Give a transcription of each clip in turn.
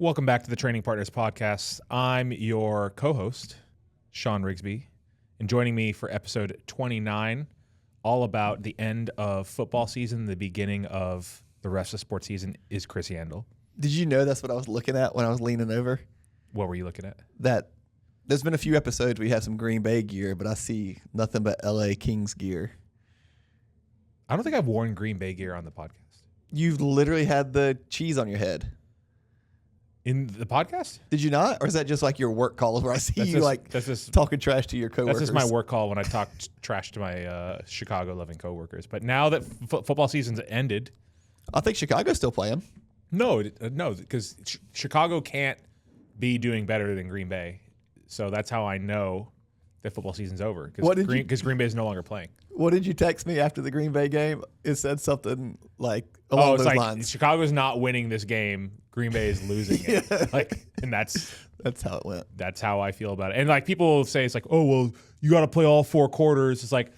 Welcome back to the Training Partners Podcast. I'm your co-host, Sean Rigsby, and joining me for episode 29, all about the end of football season, the beginning of the rest of sports season, is Chris Yandle. Did you know that's what I was looking at when I was leaning over? What were you looking at? That there's been a few episodes where you have some Green Bay gear, but I see nothing but LA Kings gear. I don't think I've worn Green Bay gear on the podcast. You've literally had the cheese on your head. In the podcast? Did you not? Or is that just like your work calls where I see talking trash to your coworkers? That's just my work call when I talk trash to my Chicago-loving coworkers. But now that football season's ended, I think Chicago's still playing. No, because Chicago can't be doing better than Green Bay. So that's how I know that football season's over, because Green Bay is no longer playing. What did you text me after the Green Bay game? It said something like along those lines. Chicago's not winning this game. Green Bay is losing it. Yeah. And that's how it went. That's how I feel about it. And people say it's like, oh, well, you got to play all four quarters. It's like,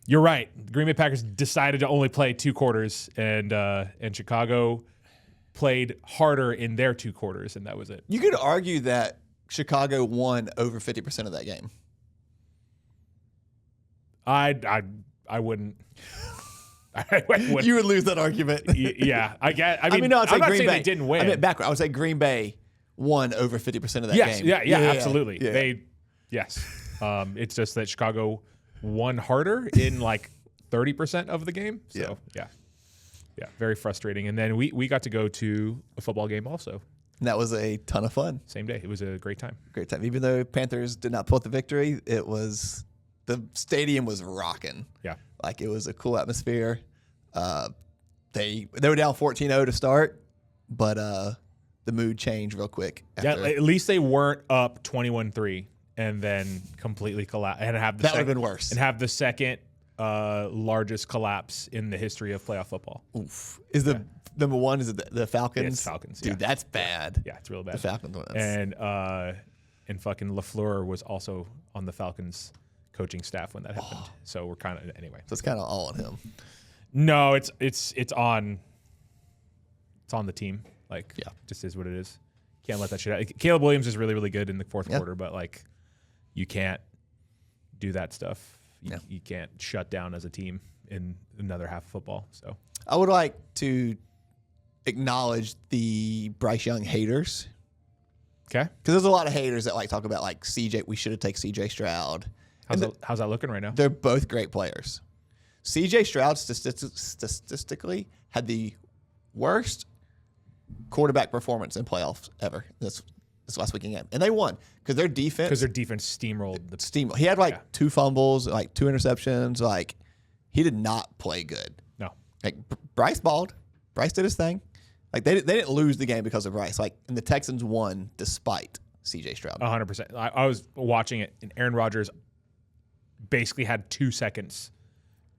you're right. The Green Bay Packers decided to only play two quarters, and Chicago played harder in their two quarters, and that was it. You could argue that Chicago won over 50% of that game. I wouldn't. I wouldn't. You would lose that argument. Yeah, I get. I mean, no, I'd say I'm not Green saying Bay they didn't win. I meant backward. I would say Green Bay won over 50% of that game. Yeah, absolutely. Yeah. Yes. It's just that Chicago won harder in 30% of the game. So yeah, very frustrating. And then we got to go to a football game also. And that was a ton of fun. Same day. It was a great time. Great time. Even though Panthers did not pull out the victory, the stadium was rocking. Yeah. It was a cool atmosphere. They were down 14-0 to start, but the mood changed real quick. Yeah, at least they weren't up 21-3 and then completely collapse. And that would have been worse. And have the second largest collapse in the history of playoff football. Oof. Is the number one? Is it the Falcons? Yeah, it's Falcons. Dude, that's bad. Yeah, it's real bad. The Falcons one. And fucking LaFleur was also on the Falcons coaching staff when that happened. So we're kind of anyway. So it's kind of all on him. No, it's on the team. Just is what it is. Can't let that shit out. Caleb Williams is really, really good in the fourth quarter, but you can't do that stuff. You can't shut down as a team in another half of football. So I would like to acknowledge the Bryce Young haters. Okay. Because there's a lot of haters that talk about CJ. We should have taken CJ Stroud. How's that looking right now? They're both great players. CJ Stroud statistically had the worst quarterback performance in playoffs ever this last weekend game, and they won because their defense steamrolled the steam. He had two fumbles, 2 interceptions. He did not play good. No. Bryce balled. Bryce did his thing. They didn't lose the game because of Bryce. And the Texans won despite CJ Stroud. 100%. I was watching it, and Aaron Rodgers basically had 2 seconds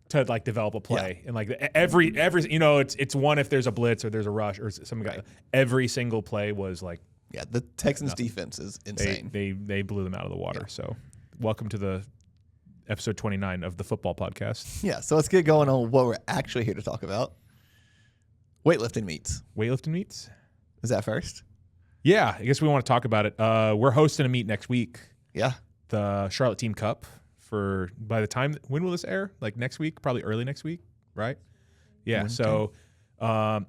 to develop a play, and every it's one if there's a blitz or there's a rush or something. Right. Every single play was the Texans defense is insane. They blew them out of the water. Yeah. So welcome to the episode 29 of the football podcast. Yeah, so let's get going on what we're actually here to talk about. Weightlifting meets. Is that first? Yeah, I guess we want to talk about it. We're hosting a meet next week. Yeah. The Charlotte Team Cup. By the time, when will this air? Next week, probably early next week, right? Yeah. Okay. So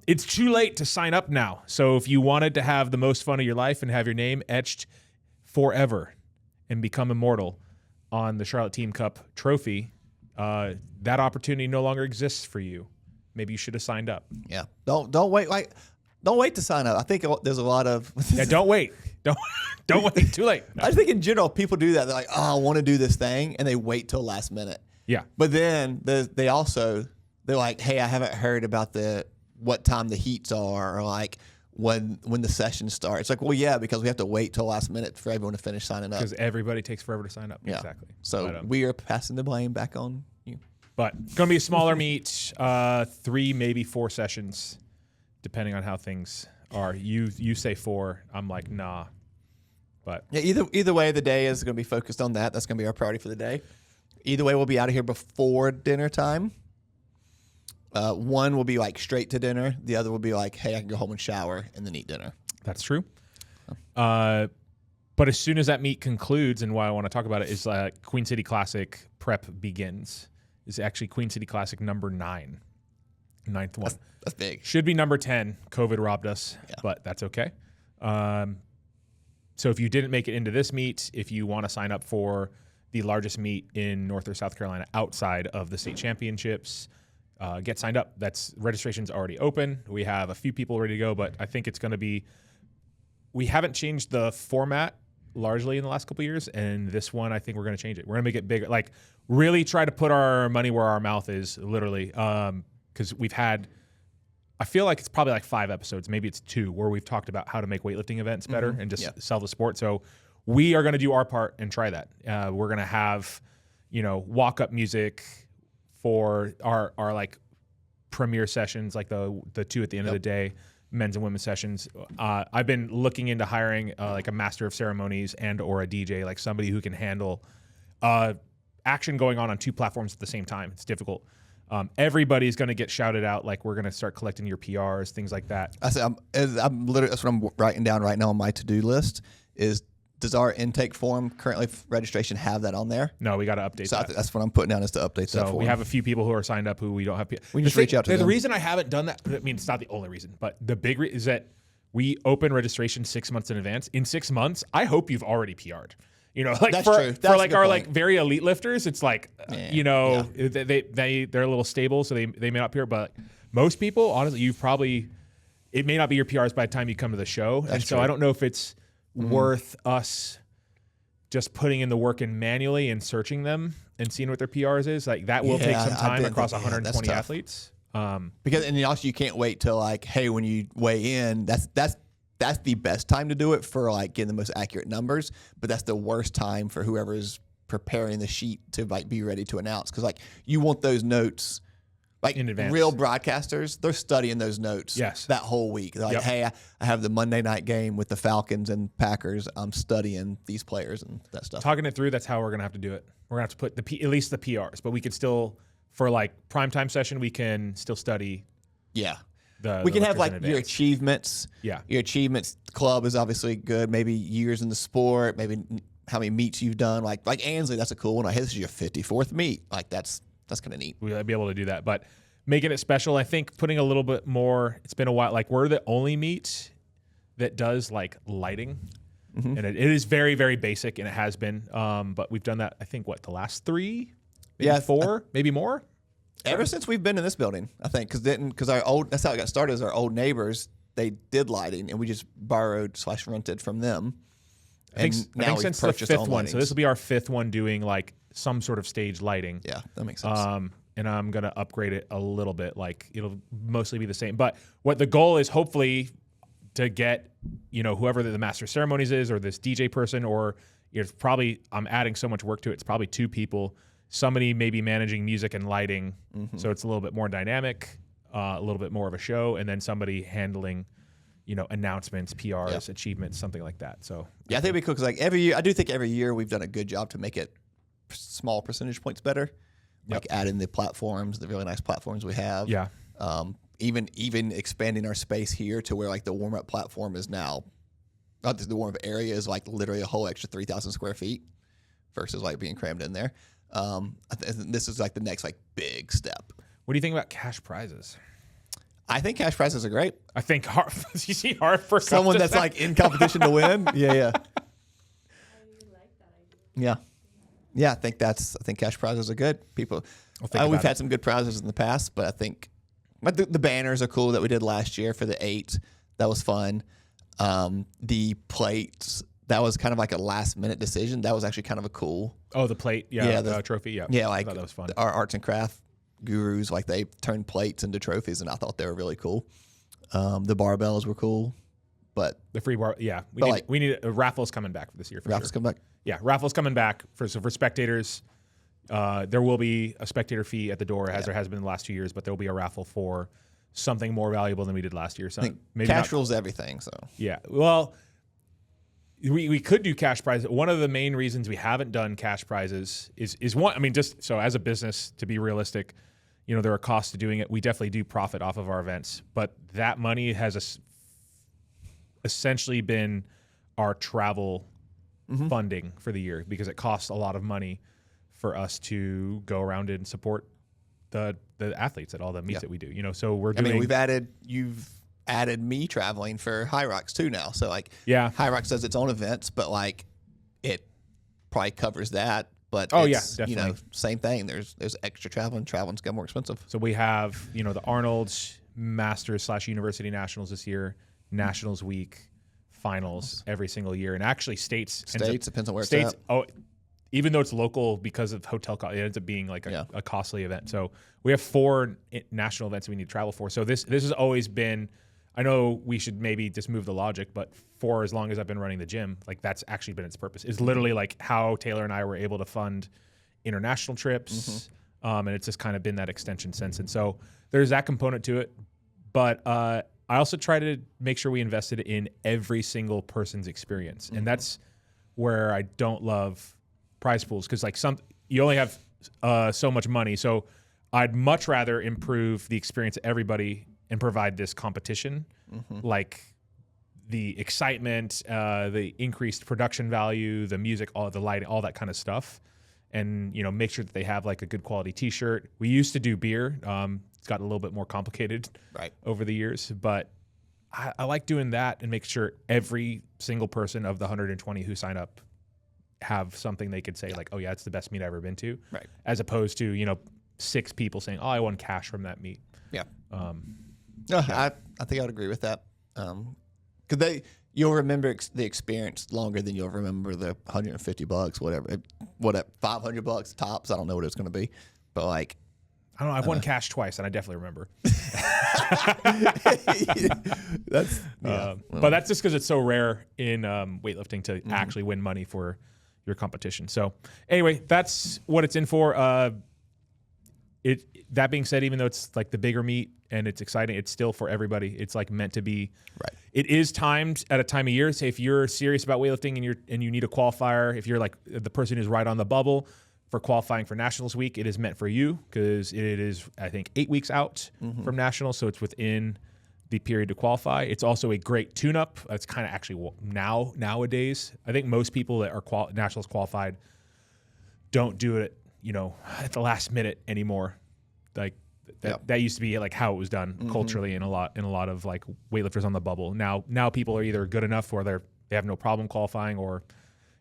it's too late to sign up now. So if you wanted to have the most fun of your life and have your name etched forever and become immortal on the Charlotte Team Cup trophy, that opportunity no longer exists for you. Maybe you should have signed up. Yeah. Don't wait. Don't wait to sign up. I think there's a lot of don't wait. Don't wait. Too late. No. I think in general people do that. They're like, oh, I want to do this thing, and they wait till last minute. Yeah. But then they're like, hey, I haven't heard about what time the heats are, or when the session starts. Well, yeah, because we have to wait till last minute for everyone to finish signing up. Because everybody takes forever to sign up. Yeah. Exactly. So we are passing the blame back on you. But it's going to be a smaller meet, 3, maybe 4 sessions, depending on how things are. You say 4. I'm like, nah. But yeah, either way, the day is going to be focused on that. That's going to be our priority for the day. Either way, we'll be out of here before dinner time. One will be straight to dinner. The other will be hey, I can go home and shower and then eat dinner. That's true. But as soon as that meet concludes, and why I want to talk about it is Queen City Classic prep begins. It's actually Queen City Classic number 9, 9th one. That's big. Should be number 10. COVID robbed us, but that's okay. So if you didn't make it into this meet, if you want to sign up for the largest meet in North or South Carolina outside of the state championships, get signed up. Registration's already open. We have a few people ready to go, but I think it's going to be. We haven't changed the format largely in the last couple of years, and this one I think we're going to change it. We're going to make it bigger, like really try to put our money where our mouth is, literally, because we've had. I feel like it's probably like 5 episodes, maybe it's 2, where we've talked about how to make weightlifting events better and just sell the sport. So we are going to do our part and try that. We're going to have, walk-up music for our like premiere sessions, like the 2 at the end of the day, men's and women's sessions. I've been looking into hiring like a master of ceremonies and or a DJ, like somebody who can handle action going on 2 platforms at the same time. It's difficult. Everybody's going to get shouted out. Like we're going to start collecting your PRs, things like that. I'm literally, that's what I'm writing down right now on my to-do list is, does our intake form currently registration have that on there? No, we got to update that. That's what I'm putting down is to update that So form. we have a few people who are signed up who we don't have. We just reach out to them. The reason I haven't done that, I mean, it's not the only reason, but the big reason is that we open registration 6 months in advance. In 6 months, I hope you've already PR'd. Like that's for, true. For like our like very elite lifters, it's like they're a little stable, so they may not PR. But most people, honestly, it may not be your PRs by the time you come to the show. That's so true. I don't know if it's worth us just putting in the work and manually and searching them and seeing what their PRs is. Like that will take some time across 120 athletes. Because and also you can't wait till like, hey, when you weigh in, that's the best time to do it for like getting the most accurate numbers, but that's the worst time for whoever's preparing the sheet to like be ready to announce. Because like you want those notes, like in advance. Real broadcasters, they're studying those notes that whole week. They're like, hey, I have the Monday night game with the Falcons and Packers. I'm studying these players and that stuff. Talking it through, that's how we're gonna have to do it. We're gonna have to put at least the PRs, but we could still, for like primetime session, we can still study. Yeah. We can have like your achievements. Yeah. Your achievements club is obviously good. Maybe years in the sport, maybe how many meets you've done. Like Ansley, that's a cool one. Like, hey, this is your 54th meet. Like that's kind of neat. We'll be able to do that. But making it special, I think putting a little bit more, it's been a while. Like we're the only meet that does like lighting. And it is very, very basic and it has been. But we've done that, I think, the last 3? Maybe 4? Maybe more? Ever since we've been in this building, I think, because that's how it got started. Is our old neighbors, they did lighting, and we just borrowed/rented from them. I think since the 5th one, so this will be our 5th one doing like some sort of stage lighting. Yeah, that makes sense. And I'm gonna upgrade it a little bit. Like it'll mostly be the same, but what the goal is, hopefully, to get whoever the master of ceremonies is, or this DJ person, or it's probably I'm adding so much work to it. It's probably 2 people. Somebody maybe managing music and lighting, so it's a little bit more dynamic, a little bit more of a show, and then somebody handling, announcements, PRs, achievements, something like that. So I think it'd be cool because like every year, I do think every year we've done a good job to make it small percentage points better, like adding the platforms, the really nice platforms we have. Yeah. Even expanding our space here to where like the warm up platform is now, not the warm up area is like literally a whole extra 3,000 square feet versus like being crammed in there. This is like the next like big step. What do you think about cash prizes? I think cash prizes are great. I think you see hard for someone that's like in competition to win. Yeah. Yeah. I think cash prizes are good. People, we've had some good prizes in the past, but I think the banners are cool that we did last year for the 8. That was fun. The plates. That was kind of like a last minute decision. That was actually kind of a cool. Oh, the plate. Yeah. The trophy. Yeah. Yeah. Like I thought that was fun. Our arts and craft gurus, like they turned plates into trophies, and I thought they were really cool. The barbells were cool, but the free bar. Yeah. We need raffles coming back for this year. Raffles coming back. Yeah. Raffles coming back for spectators. There will be a spectator fee at the door as there has been in the last 2 years, but there will be a raffle for something more valuable than we did last year. So maybe cash rules everything. So yeah. Well, we could do cash prizes. One of the main reasons we haven't done cash prizes is one. I mean, just so as a business, to be realistic, there are costs to doing it. We definitely do profit off of our events, but that money has essentially been our travel funding for the year because it costs a lot of money for us to go around and support the athletes at all the meets that we do. You know, so we're doing. I mean, you've added me traveling for High Rocks too now. So like, yeah, High Rocks does its own events, but like it probably covers that. But definitely. You know, same thing. There's extra traveling. Traveling's got more expensive. So we have, you know, the Arnold's Masters / University Nationals this year, Nationals Week, finals every single year, and actually states Depends on where it's at. Oh, even though it's local because of hotel cost, it ends up being like a costly event. So we have 4 national events we need to travel for. So this has always been. I know we should maybe just move the logic, but for as long as I've been running the gym, like that's actually been its purpose. It's literally like how Taylor and I were able to fund international trips, and it's just kind of been that extension since. And so there's that component to it, but I also try to make sure we invested in every single person's experience, and that's where I don't love prize pools because like you only have so much money. So I'd much rather improve the experience of everybody and provide this competition, like the excitement, the increased production value, the music, all the lighting, all that kind of stuff, and you know, make sure that they have like a good quality T-shirt. We used to do beer. It's gotten a little bit more complicated over the years, but I like doing that and make sure every single person of the 120 who sign up have something they could say like, oh yeah, it's the best meet I've ever been to, as opposed to, you know, 6 people saying, oh, I won cash from that meet. I think I would agree with that. Because you'll remember the experience longer than you'll remember the $150, whatever, $500 tops. I don't know what it's going to be, but like, I don't know. I've won cash twice, and I definitely remember. But that's just because it's so rare in weightlifting to actually win money for your competition. So anyway, that's what it's in for. That being said, even though it's like the bigger meet and it's exciting, it's still for everybody. It's like meant to be. Right. It is timed at a time of year. Say if you're serious about weightlifting and you need a qualifier, if you're like the person who's right on the bubble for qualifying for Nationals Week, it is meant for you because it is, I think, 8 weeks out from Nationals, so it's within the period to qualify. It's also a great tune-up. It's kind of actually nowadays. I think most people that are Nationals qualified don't do it, you know, at the last minute anymore. Like that used to be like how it was done culturally in a lot of like weightlifters on the bubble. Now people are either good enough or they have no problem qualifying, or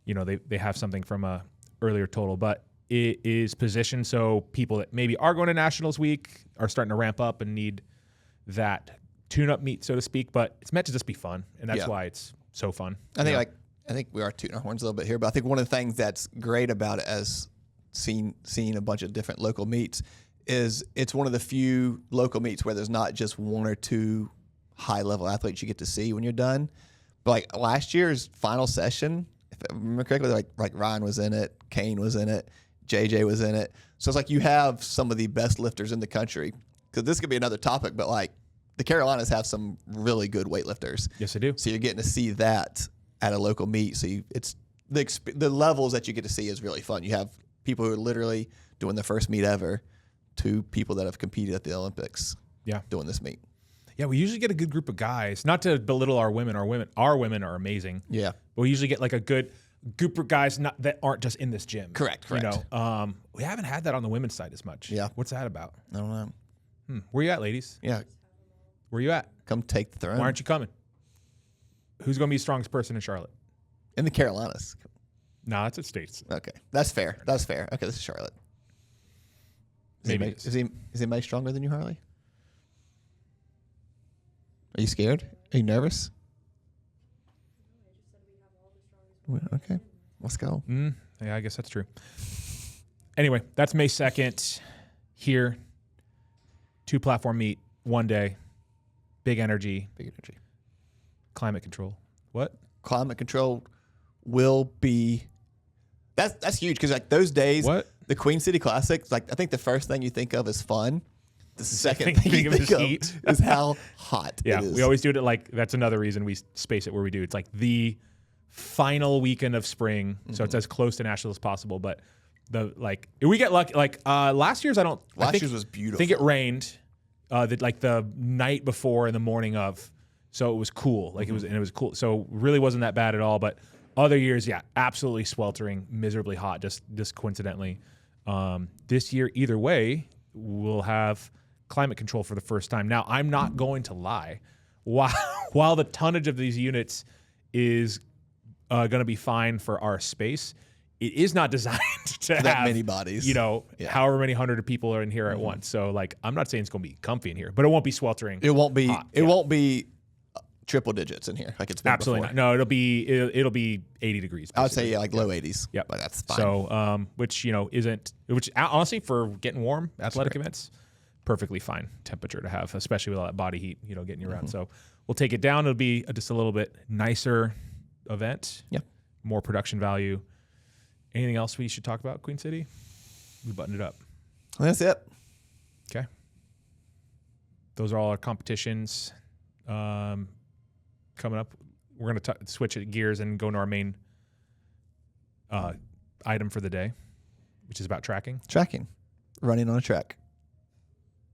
you know they have something from a earlier total. But it is positioned so people that maybe are going to Nationals Week are starting to ramp up and need that tune-up meet, so to speak. But it's meant to just be fun, and that's why it's so fun. I think we are tooting our horns a little bit here, but I think one of the things that's great about it, as seeing a bunch of different local meets, is it's one of the few local meets where there's not just 1 or 2 high-level athletes you get to see when you're done. But like last year's final session, if I remember correctly, like Ryan was in it, Kane was in it, JJ was in it. So it's like you have some of the best lifters in the country. Because this could be another topic, but like the Carolinas have some really good weightlifters. Yes, they do. So you're getting to see that at a local meet. So it's the levels that you get to see is really fun. You have people who are literally doing the first meet ever to people that have competed at the Olympics doing this meet. Yeah, we usually get a good group of guys. Not to belittle our women. Our women are amazing. Yeah. But we usually get like a good group of guys that aren't just in this gym. Correct. You know, we haven't had that on the women's side as much. Yeah. What's that about? I don't know. Where you at, ladies? Yeah. Where you at? Come take the throne. Why aren't you coming? Who's going to be the strongest person in Charlotte? In the Carolinas. No, that's at States. Okay. That's fair. Okay, this is Charlotte. Is he anybody stronger than you, Harley? Are you scared? Are you nervous? Okay, let's go. Yeah, I guess that's true. Anyway, that's May 2nd here. 2 platform meet, 1 day. Big energy. Climate control. What? Climate control will be. That's huge because like those days. What? The Queen City Classic, like I think the first thing you think of is fun. The second thing you think of heat. is how hot it is. We always do it like, that's another reason we space it where we do. It's like the final weekend of spring, so it's as close to National as possible. But we get lucky. Like last year's, Last year's was beautiful. I think it rained the night before and the morning of. So it was cool. Like it was cool. So really wasn't that bad at all. But other years, yeah, absolutely sweltering, miserably hot, just coincidentally. This year, either way, we'll have climate control for the first time. Now, I'm not going to lie. While the tonnage of these units is going to be fine for our space, it is not designed to have that many bodies. However many hundred of people are in here at once. So, like, I'm not saying it's going to be comfy in here, but it won't be sweltering. It won't be. Hot. It won't be triple digits in here like it's been Absolutely before. not. No, it'll be 80 degrees. I would say like low 80s. Yep. But that's fine. So, which honestly for getting warm athletic events, perfectly fine temperature to have, especially with all that body heat, getting you around. So we'll take it down. It'll be just a little bit nicer event. Yeah. More production value. Anything else we should talk about, Queen City? We buttoned it up. That's it. Okay. Those are all our competitions. Coming up, we're going to switch gears and go into our main item for the day, which is about tracking. Tracking. Running on a track.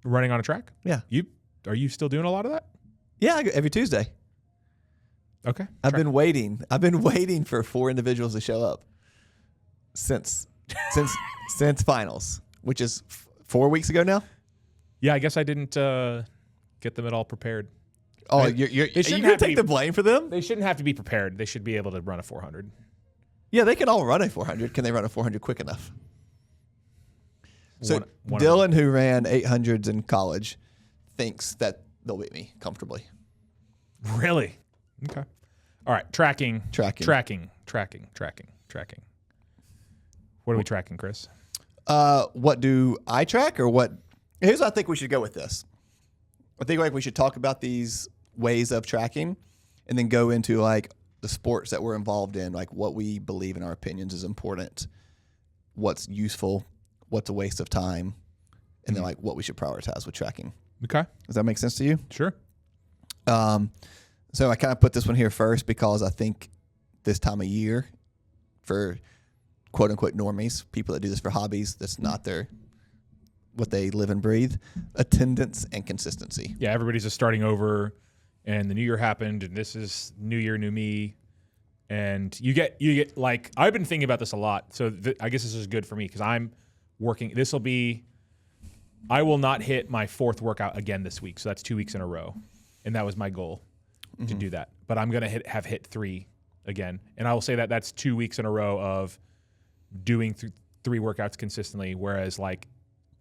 Running on a track? Yeah. Are you still doing a lot of that? Yeah, I go every Tuesday. Okay. I've been waiting for 4 individuals to show up since finals, which is 4 weeks ago now. Yeah, I guess I didn't get them at all prepared. Oh, you're gonna take the blame for them? They shouldn't have to be prepared. They should be able to run a 400. Yeah, they can all run a 400. Can they run a 400 quick enough? So One Dylan, who ran 800s in college, thinks that they'll beat me comfortably. Really? Okay. All right. Tracking. What are we tracking, Chris? What do I track or what? Here's what I think we should go with this. I think we should talk about these ways of tracking and then go into like the sports that we're involved in, like what we believe in our opinions is important, what's useful, what's a waste of time, and then like what we should prioritize with tracking. Okay. Does that make sense to you? Sure. So I kind of put this one here first because I think this time of year for quote unquote normies, people that do this for hobbies, that's not what they live and breathe, attendance and consistency. Yeah, everybody's just starting over and the new year happened and this is new year, new me. And you get like, I've been thinking about this a lot. So I guess this is good for me because I'm working. I will not hit my 4th workout again this week. So that's 2 weeks in a row. And that was my goal to do that. But I'm going to have hit 3 again. And I will say that that's 2 weeks in a row of doing 3 workouts consistently. Whereas like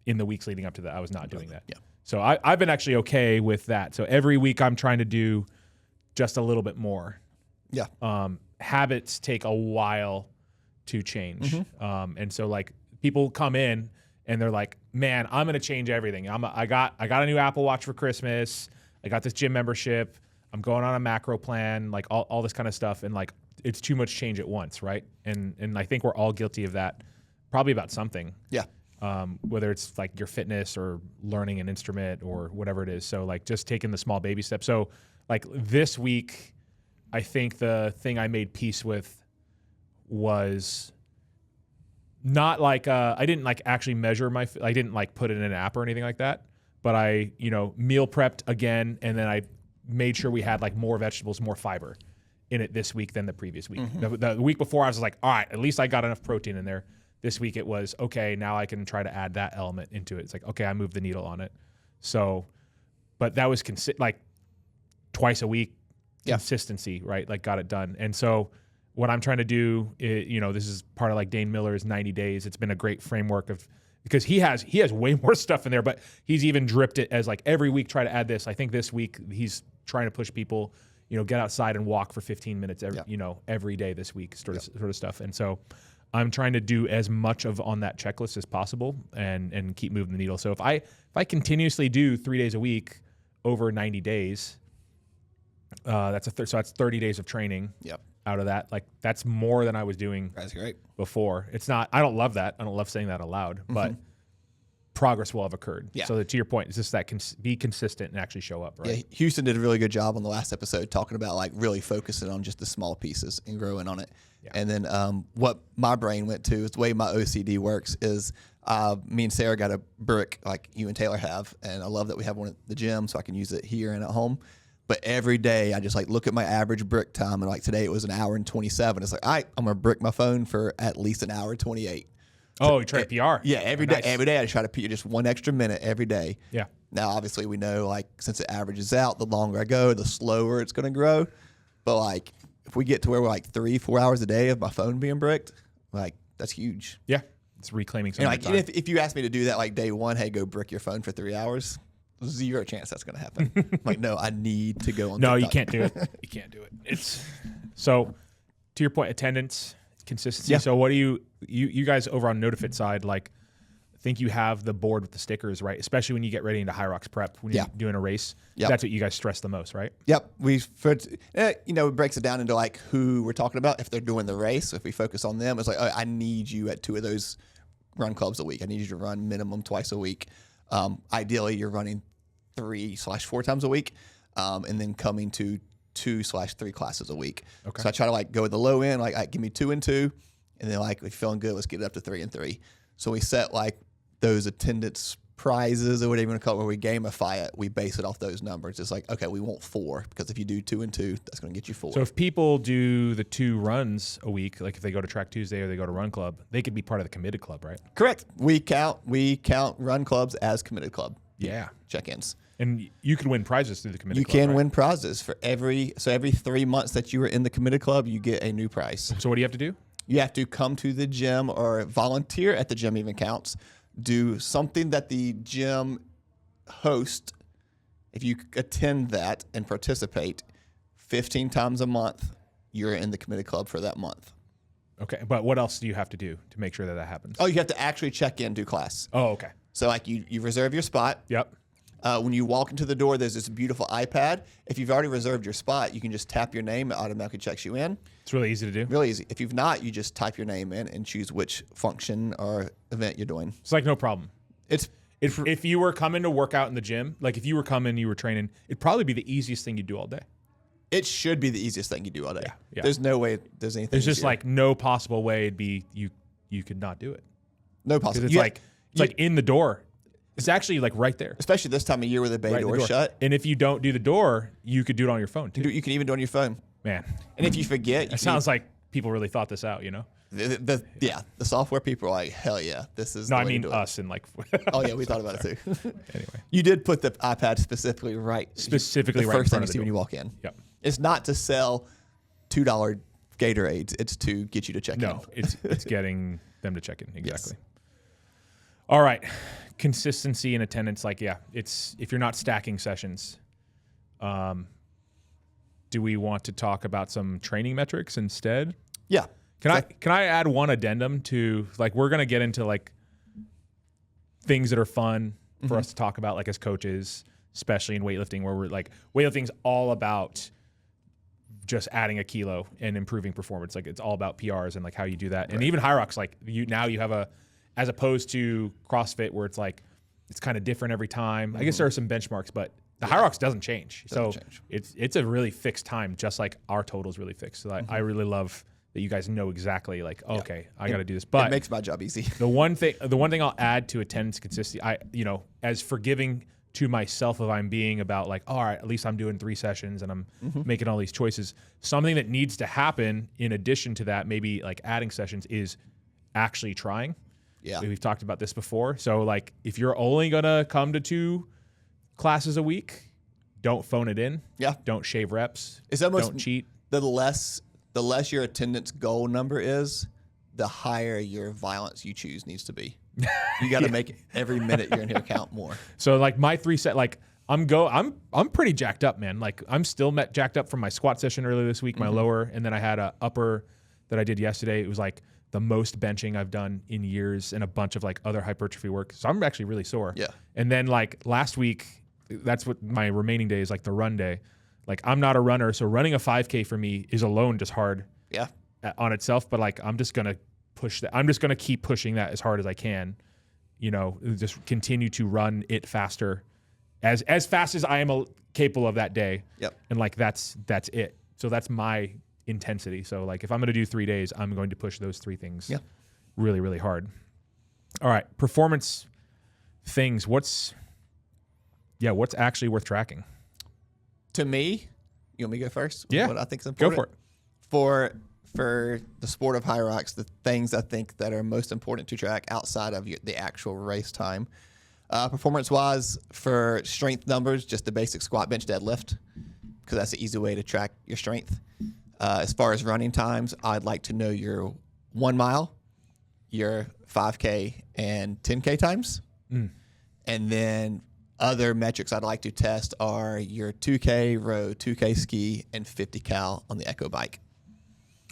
in the weeks leading up to that, I was not doing that. Yeah. So I've been actually okay with that. So every week I'm trying to do just a little bit more. Yeah. Habits take a while to change. And so like people come in and they're like, man, I'm going to change everything. I got a new Apple Watch for Christmas. I got this gym membership. I'm going on a macro plan, like all this kind of stuff. And like, it's too much change at once. Right. And I think we're all guilty of that, probably about something. Yeah. Whether it's like your fitness or learning an instrument or whatever it is. So like just taking the small baby steps. So like this week, I think the thing I made peace with was not like, I didn't like actually measure I didn't like put it in an app or anything like that, but I, meal prepped again. And then I made sure we had like more vegetables, more fiber in it this week than the previous week. The week before I was like, all right, at least I got enough protein in there. This week it was, okay, now I can try to add that element into it. It's like, okay, I moved the needle on it. So, but that was like twice a week consistency, right? Like got it done. And so what I'm trying to do, this is part of like Dane Miller's 90 days. It's been a great framework because he has way more stuff in there, but he's even dripped it as like every week try to add this. I think this week he's trying to push people, get outside and walk for 15 minutes every day this week, sort of stuff. And so I'm trying to do as much on that checklist as possible and keep moving the needle. So if I continuously do 3 days a week over 90 days, that's that's 30 days of training. Yep. Out of that, like that's more than I was doing. That's great. Before. It's not. I don't love that. I don't love saying that aloud, but progress will have occurred. Yeah. So that, to your point, it's just that be consistent and actually show up. Right. Yeah. Houston did a really good job on the last episode talking about like really focusing on just the small pieces and growing on it. Yeah. And then what my brain went to is the way my OCD works is me and Sarah got a brick like you and Taylor have, and I love that we have one at the gym so I can use it here and at home. But every day I just like look at my average brick time, and like today it was 1 hour and 27. It's like, all right, I'm gonna brick my phone for at least 1 hour and 28. Oh, you try to PR? Yeah, every day. Every day I try to PR just 1 extra minute every day. Yeah. Now, obviously, we know like since it averages out, the longer I go, the slower it's gonna grow. But like if we get to where we're like 3-4 hours a day of my phone being bricked, like that's huge. Yeah. It's reclaiming some And of like your time. if you ask me to do that like day one, hey, go brick your phone for 3 hours. 0 chance that's going to happen. Like, no, I need to go on. No, you TikTok. can't do it. You can't do it. It's so to your point, attendance, consistency. Yeah. So what do you guys over on NotiFit side, like, think you have the board with the stickers, right? Especially when you get ready into High Rocks prep, when you're doing a race. Yep. That's what you guys stress the most, right? Yep. It breaks it down into like who we're talking about. If they're doing the race, if we focus on them, it's like, oh, I need you at 2 of those run clubs a week. I need you to run minimum twice a week. Ideally, you're running 3/4 times a week, and then coming to 2/3 classes a week. Okay. So I try to like go at the low end, like, give me 2 and 2, and then like if you're feeling good, let's get it up to 3 and 3. So we set like those attendance prizes or whatever you want to call it, where we gamify it. We base it off those numbers. It's like, okay, we want 4 because if you do 2 and 2, that's going to get you 4. So if people do the 2 runs a week, like if they go to Track Tuesday or they go to Run Club, they could be part of the committed club, right? Correct. We count run clubs as committed club. Yeah. Check-ins. And you can win prizes through the committed You club. can right? win prizes for every 3 months that you are in the committed club, you get a new prize. So what do you have to do? You have to come to the gym or volunteer at the gym, even counts. Do something that the gym hosts. If you attend that and participate 15 times a month, you're in the committed club for that month. Okay, but what else do you have to do to make sure that happens? Oh, you have to actually check in, do class. Oh, okay. So like you reserve your spot. Yep. When you walk into the door, there's this beautiful iPad. If you've already reserved your spot, you can just tap your name. It automatically checks you in. It's really easy to do. Really easy. If you've not, you just type your name in and choose which function or event you're doing. It's like no problem. It's If you were coming to work out in the gym, like if you were coming, you were training, it'd probably be the easiest thing you do all day. It should be the easiest thing you do all day. Yeah. There's no way there's anything. There's just easier. like no possible way it'd be you could not do it. no Because possible. it's like in the door. It's actually like right there. especially this time of year where the bay Right in the door's door. shut. And if you don't do the door, you could do it on your phone too. You can even do it on your phone. Man, And if you forget, it sounds like people really thought this out, you know? the software people are like, hell yeah, this is. No, the I way to mean do it. us and like. Oh yeah, we thought about it too. Anyway. You did put the iPad specifically right The right first in thing front you of see when you walk in. Yep. It's not to sell $2 Gatorades. It's to get you to check in. No, it's getting them to check in. Exactly. All right. Consistency and attendance. Like, yeah, it's if you're not stacking sessions, do we want to talk about some training metrics instead? Yeah. Can I add one addendum to, like, we're gonna get into like things that are fun for us to talk about, like as coaches, especially in weightlifting, where we're like, weightlifting's all about just adding a kilo and improving performance. Like, it's all about PRs and like how you do that. And even High Rocks, like you have as opposed to CrossFit where it's like it's kind of different every time. I guess there are some benchmarks, but the High Rocks doesn't change. It's a really fixed time, just like our total's really fixed. So I really love that you guys know exactly, like, okay, I got to do this. But it makes my job easy. the one thing I'll add to attendance consistency, as forgiving to myself if I'm being about like, all right, at least I'm doing 3 sessions and I'm making all these choices. Something that needs to happen in addition to that, maybe like adding sessions, is actually trying. Yeah. We've talked about this before. So like, if you're only gonna come to 2 classes a week, don't phone it in. Yeah. Don't shave reps. It's almost don't cheat. The less your attendance goal number is, the higher your violence you choose needs to be. You got to make every minute you're in here count more. So like my 3 set, like I'm pretty jacked up, man. Like I'm still jacked up from my squat session earlier this week, my lower, and then I had a upper that I did yesterday. It was like the most benching I've done in years and a bunch of like other hypertrophy work. So I'm actually really sore. Yeah. And then like last week, that's what my remaining day is, like the run day. Like I'm not a runner, so running a 5K for me is alone just hard. Yeah. On itself, but like I'm just gonna push that. I'm just gonna keep pushing that as hard as I can. Just continue to run it faster, as fast as I am capable of that day. Yep. And like that's it. So that's my intensity. So like if I'm gonna do 3 days, I'm going to push those 3 things. Yeah. Really, really hard. All right, performance things. What's actually worth tracking? To me, you want me to go first? Yeah. What I think is Go important? for it. For the sport of high rocks, the things I think that are most important to track outside of the actual race time, performance-wise, for strength numbers, just the basic squat, bench, deadlift, because that's the easy way to track your strength. As far as running times, I'd like to know your 1 mile, your 5K, and 10K times. And then other metrics I'd like to test are your 2K row, 2K ski, and 50 cal on the Echo bike.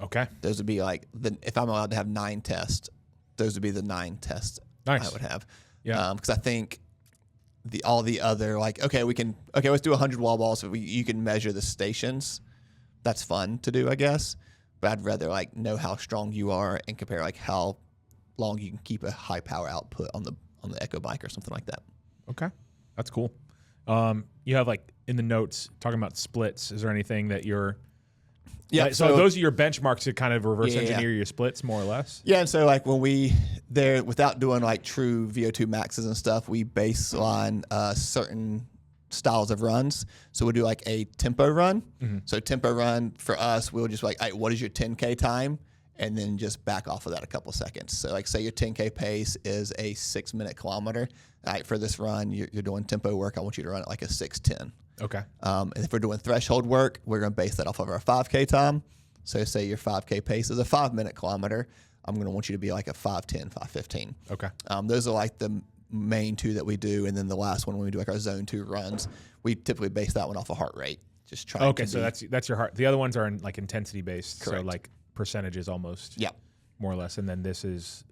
Okay. Those would be like, if I'm allowed to have 9 tests, those would be the 9 tests Nice. I would have. Yeah. Because I think all the other, like, let's do 100 wall balls. So you can measure the stations. That's fun to do, I guess. But I'd rather like know how strong you are and compare like how long you can keep a high power output on the Echo bike or something like that. Okay. That's cool. You have like in the notes talking about splits. Is there anything that you're... Yeah, so those are your benchmarks to kind of reverse engineer your splits more or less? Yeah, and so like when without doing like true VO2 maxes and stuff, we baseline certain styles of runs. So we'll do like a tempo run. So tempo run for us, we'll just like, what is your 10K time? And then just back off of that a couple seconds. So like say your 10K pace is a 6-minute kilometer. All right, for this run, you're doing tempo work. I want you to run it like a 6:10. Okay. And if we're doing threshold work, we're going to base that off of our 5K time. So say your 5K pace is a 5-minute kilometer. I'm going to want you to be like a 5:10, 5:15. Okay. Those are like the main 2 that we do. And then the last one, when we do like our zone 2 runs, we typically base that one off of heart rate. Just try. Okay, so that's your heart. The other ones are in like intensity based. Correct. So like percentages almost. Yeah. More or less. And then this is,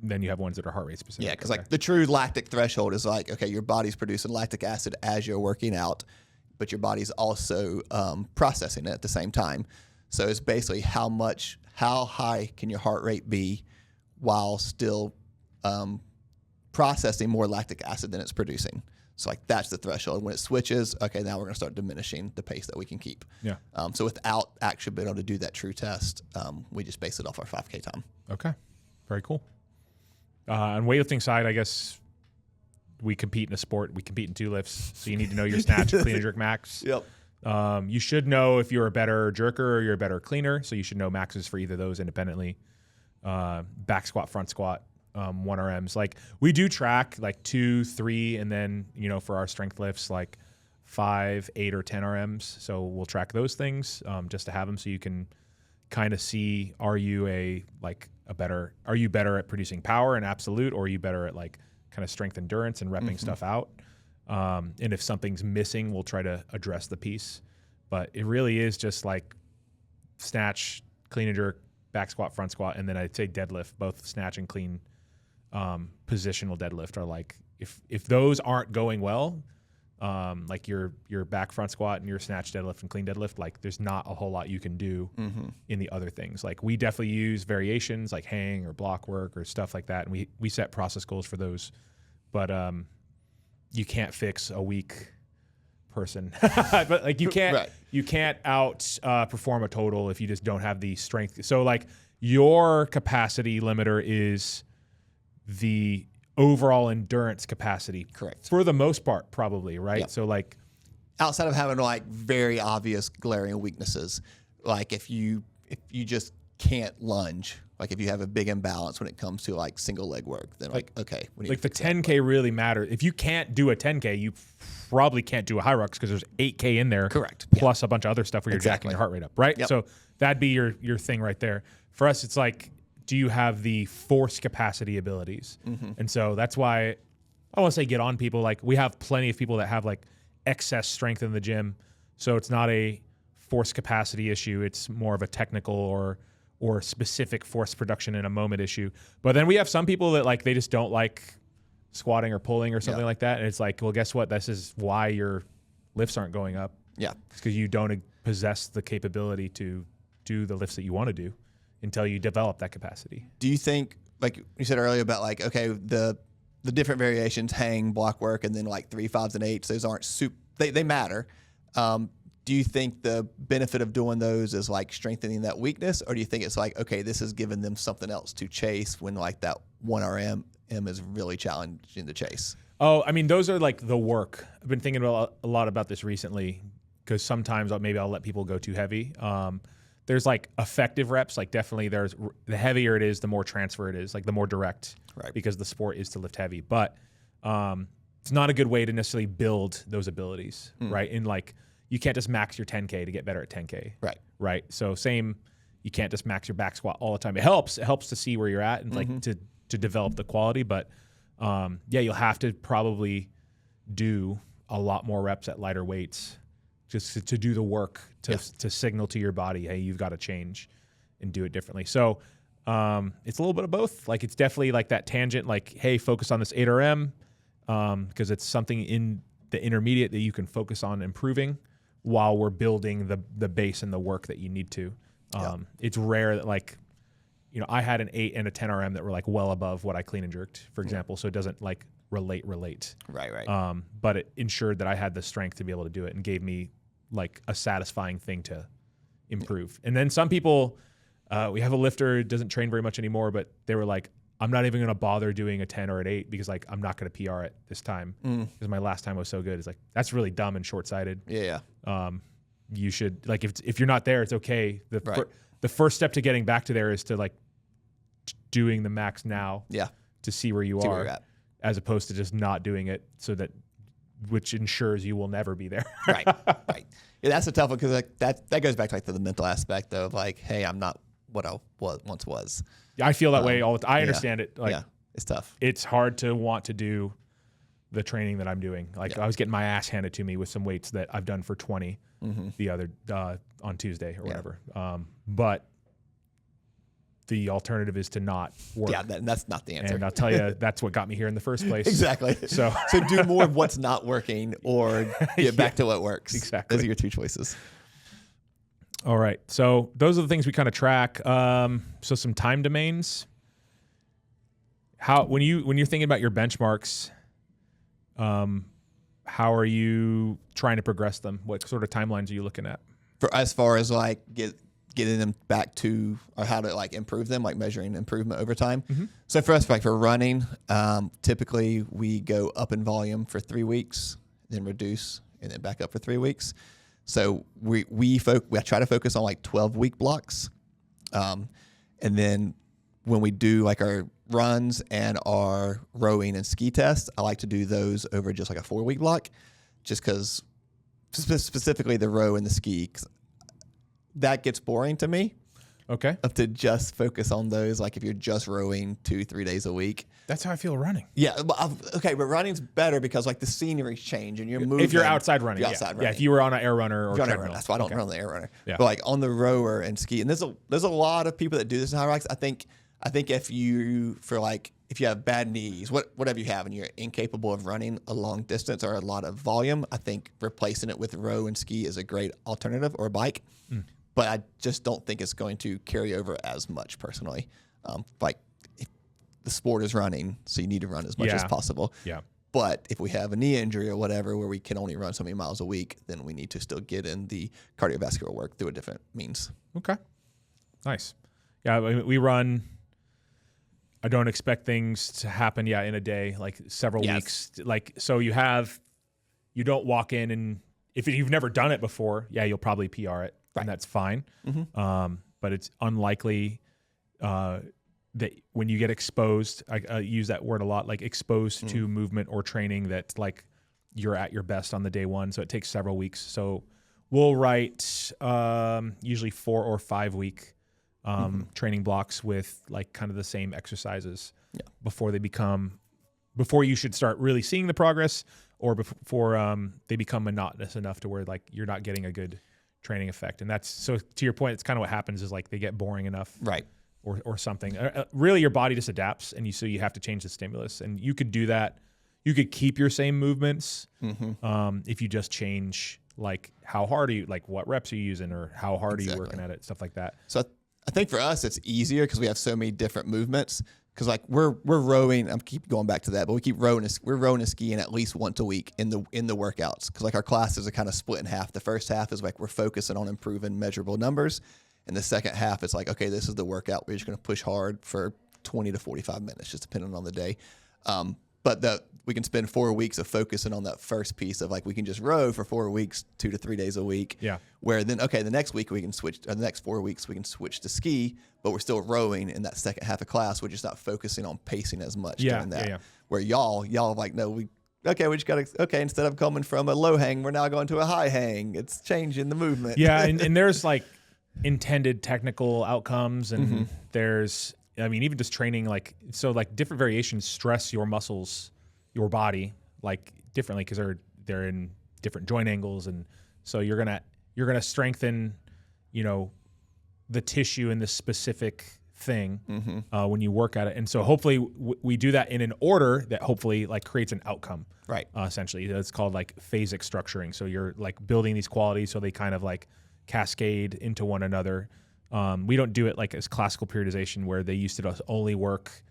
then you have ones that are heart rate specific. Yeah, because like the true lactic threshold is like, okay, your body's producing lactic acid as you're working out, but your body's also processing it at the same time. So it's basically how high can your heart rate be while still processing more lactic acid than it's producing. So like that's the threshold. When it switches, okay, now we're going to start diminishing the pace that we can keep. Yeah. So without actually being able to do that true test, we just base it off our 5K time. Okay. Very cool. On weightlifting side, I guess we compete in a sport. We compete in 2 lifts. So you need to know your snatch, clean and jerk max. Yep. You should know if you're a better jerker or you're a better cleaner. So you should know maxes for either of those independently. Back squat, front squat, 1 RMs. Like we do track like 2, 3, and then, for our strength lifts, like 5, 8, or 10 RMs. So we'll track those things just to have them so you can kind of see, are you better at producing power in absolute, or are you better at like kind of strength endurance and repping stuff out? And if something's missing, we'll try to address the piece. But it really is just like snatch, clean and jerk, back squat, front squat, and then I'd say deadlift. Both snatch and clean positional deadlift are like, if those aren't going well, like your back front squat and your snatch deadlift and clean deadlift, like there's not a whole lot you can do in the other things. Like we definitely use variations like hang or block work or stuff like that, and we set process goals for those. But you can't fix a weak person. But like you can't out perform a total if you just don't have the strength. So like your capacity limiter is the overall endurance capacity. Correct. For the most part, probably, right? Yep. So like outside of having like very obvious glaring weaknesses, like if you just can't lunge, like if you have a big imbalance when it comes to like single leg work, then like okay, we need like to the fix that. 10K really matters. If you can't do a 10K, you probably can't do a high rocks because there's 8K in there. Correct. Plus a bunch of other stuff where you're jacking Exactly. your heart rate up, right? Yep. So that'd be your thing right there. For us, it's like, do you have the force capacity abilities? And so that's why I want to say get on people. Like we have plenty of people that have like excess strength in the gym. So it's not a force capacity issue. It's more of a technical or specific force production in a moment issue. But then we have some people that like, they just don't like squatting or pulling or something like that. And it's like, well, guess what? This is why your lifts aren't going up. Yeah. It's because you don't possess the capability to do the lifts that you want to do until you develop that capacity. Do you think, like you said earlier about like, okay, the different variations, hang, block work, and then like 3, 5s, and 8s, those aren't they matter. Do you think the benefit of doing those is like strengthening that weakness, or do you think it's like, okay, this is giving them something else to chase when like that 1 RM is really challenging to chase? Oh, I mean, those are like the work. I've been thinking a lot about this recently because sometimes maybe I'll let people go too heavy. There's like effective reps, like definitely there's the heavier it is, the more transfer it is, like the more direct, Right. because the sport is to lift heavy. But it's not a good way to necessarily build those abilities, right? And like you can't just max your 10K to get better at 10K, right? So same, you can't just max your back squat all the time. It helps to see where you're at and like to develop the quality, but you'll have to probably do a lot more reps at lighter weights just to do the work to signal to your body, hey, you've got to change and do it differently. So it's a little bit of both. Like it's definitely like that tangent, like, hey, focus on this 8RM because it's something in the intermediate that you can focus on improving while we're building the base and the work that you need to. It's rare that like, I had an 8 and a 10 RM that were like well above what I clean and jerked, for example. So it doesn't like relate. Right. But it ensured that I had the strength to be able to do it and gave me like a satisfying thing to improve. And then some people, we have a lifter who doesn't train very much anymore, but they were like, I'm not even going to bother doing a 10 or an 8 because like I'm not going to PR it this time because my last time was so good. It's like, that's really dumb and short-sighted. Yeah. You should, like, if you're not there, it's okay. The first step to getting back to there is to like doing the max now to see where you are, as opposed to just not doing it, so that, which ensures you will never be there. Right. Yeah, that's a tough one because like that goes back to like the mental aspect of like, hey, I'm not what I once was. Yeah, I feel that way all the time. I understand it. Like, it's tough. It's hard to want to do the training that I'm doing. Like I was getting my ass handed to me with some weights that I've done for 20 the other on Tuesday or whatever. But the alternative is to not work. Yeah, that's not the answer. And I'll tell you, that's what got me here in the first place. Exactly. So do more of what's not working or get back to what works. Exactly. Those are your two choices. All right. So those are the things we kind of track. So some time domains. When you're thinking about your benchmarks, how are you trying to progress them? What sort of timelines are you looking at? For as far as like getting them back to, or how to like improve them, like measuring improvement over time. So for us, like for running, typically we go up in volume for 3 weeks, then reduce, and then back up for 3 weeks. So we try to focus on like 12-week blocks. And then when we do like our runs and our rowing and ski tests, I like to do those over just like a 4-week block, just because specifically the row and the ski, 'cause that gets boring to me. Okay. To just focus on those, like if you're just rowing 2-3 days a week. That's how I feel running. Yeah, but running's better because like the scenery's change and you're moving. If you're outside running, running. Yeah, if you were on an air runner or treadmill. That's why I don't run on the air runner. Yeah. But like on the rower and ski, and there's a lot of people that do this in high rocks. I think if you have bad knees, whatever you have, and you're incapable of running a long distance or a lot of volume, I think replacing it with row and ski is a great alternative, or bike. But I just don't think it's going to carry over as much personally. Like the sport is running, so you need to run as much as possible. Yeah. But if we have a knee injury or whatever where we can only run so many miles a week, then we need to still get in the cardiovascular work through a different means. Okay. Nice. Yeah, we run. I don't expect things to happen in a day, like several weeks. Like, so you don't walk in, and if you've never done it before, you'll probably PR it. And that's fine. But it's unlikely that when you get exposed, I use that word a lot, like exposed to movement or training, that like you're at your best on the day one. So it takes several weeks. So we'll write usually 4 or 5 week training blocks with like kind of the same exercises before you should start really seeing the progress, or before they become monotonous enough to where like you're not getting a good training effect. And that's, so to your point, it's kind of what happens is like they get boring enough, right? Or something. Really, your body just adapts, and so you have to change the stimulus. And you could do that. You could keep your same movements if you just change like how hard are you, like what reps are you using, or how hard are you working at it, stuff like that. So I think for us it's easier because we have so many different movements. Because like we're rowing, I'm keep going back to that, but we keep rowing. We're rowing and skiing at least once a week in the workouts. Because like our classes are kind of split in half. The first half is like we're focusing on improving measurable numbers, and the second half it's like, okay, this is the workout. We're just going to push hard for 20 to 45 minutes, just depending on the day. but we can spend 4 weeks of focusing on that first piece of like, we can just row for 4 weeks, 2 to 3 days a week. Yeah. Where then, okay, the next week we can switch, or the next 4 weeks we can switch to ski, but we're still rowing in that second half of class. We're just not focusing on pacing as much during that. Yeah. Where y'all like, no, we just got to, okay, instead of coming from a low hang, we're now going to a high hang. It's changing the movement. Yeah. And there's like intended technical outcomes, and there's, I mean, even just training, like, so like different variations stress your muscles, your body, like differently, because they're in different joint angles, and so you're gonna strengthen, you know, the tissue in this specific thing when you work at it, and so hopefully we do that in an order that hopefully like creates an outcome. Right. Essentially, it's called like phasic structuring. So you're like building these qualities so they kind of like cascade into one another. We don't do it like as classical periodization where they used to only work.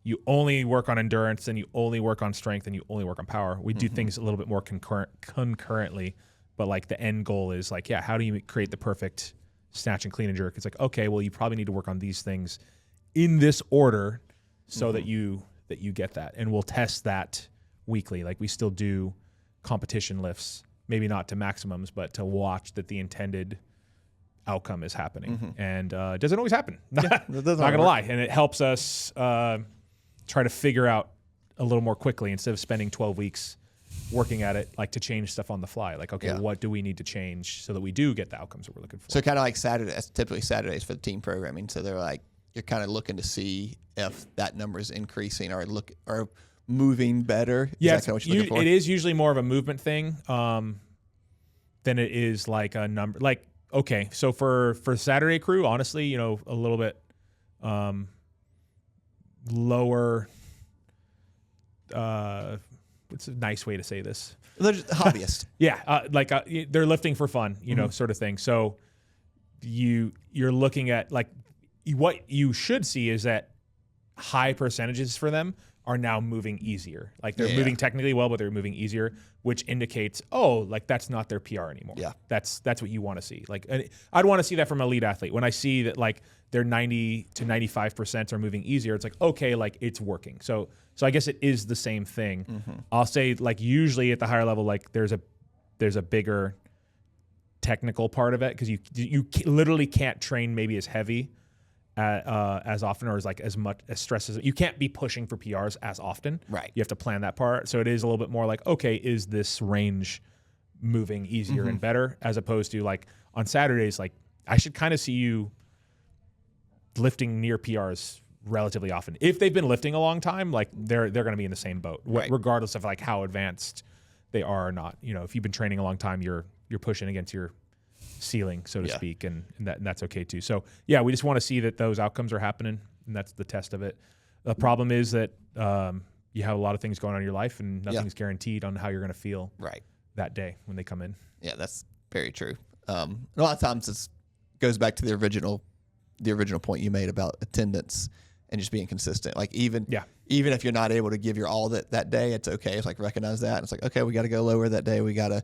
You only work on endurance, and you only work on strength, and you only work on power. We do things a little bit more concurrently, but like the end goal is like, yeah, how do you create the perfect snatch and clean and jerk? It's like, okay, well, you probably need to work on these things in this order so that you get that. And we'll test that weekly. Like we still do competition lifts, maybe not to maximums, but to watch that the intended outcome is happening. And it doesn't always happen. Not gonna lie. And it helps us try to figure out a little more quickly instead of spending 12 weeks working at it, like to change stuff on the fly. Like, okay, what do we need to change so that we do get the outcomes that we're looking for? So kind of like Saturdays, typically Saturdays for the team programming. So they're like, you're kind of looking to see if that number is increasing or moving better. Yeah, is that kind of what you're looking for? It is usually more of a movement thing than it is like a number. Like, okay, so for Saturday crew, honestly, you know, a little bit lower. What's a nice way to say this? They're just hobbyists. They're lifting for fun, you know, sort of thing. So you're looking at like what you should see is that high percentages for them are now moving easier. Like they're moving technically well, but they're moving easier, which indicates, like that's not their PR anymore. Yeah. That's what you want to see. Like, and I'd want to see that from an elite athlete. When I see that like their 90 to 95% are moving easier, it's like, okay, like it's working. So I guess it is the same thing. I'll say like usually at the higher level, like there's a bigger technical part of it because you literally can't train maybe as heavy as often or as much as stress as you can't be pushing for PRs as often. Right. You have to plan that part. So it is a little bit more like, okay, is this range moving easier and better, as opposed to like on Saturdays, like I should kind of see you lifting near PRs relatively often. If they've been lifting a long time, like they're going to be in the same boat, regardless of like how advanced they are or not. You know, if you've been training a long time, you're pushing against your ceiling, so to speak, and that's okay too. So yeah, we just want to see that those outcomes are happening, and that's the test of it. The problem is that you have a lot of things going on in your life, and nothing's guaranteed on how you're going to feel that day when they come in. Yeah, that's very true. A lot of times it goes back to the original point you made about attendance and just being consistent. Like even if you're not able to give your all that day, it's okay. It's like recognize that. And it's like, okay, we got to go lower that day. We can't,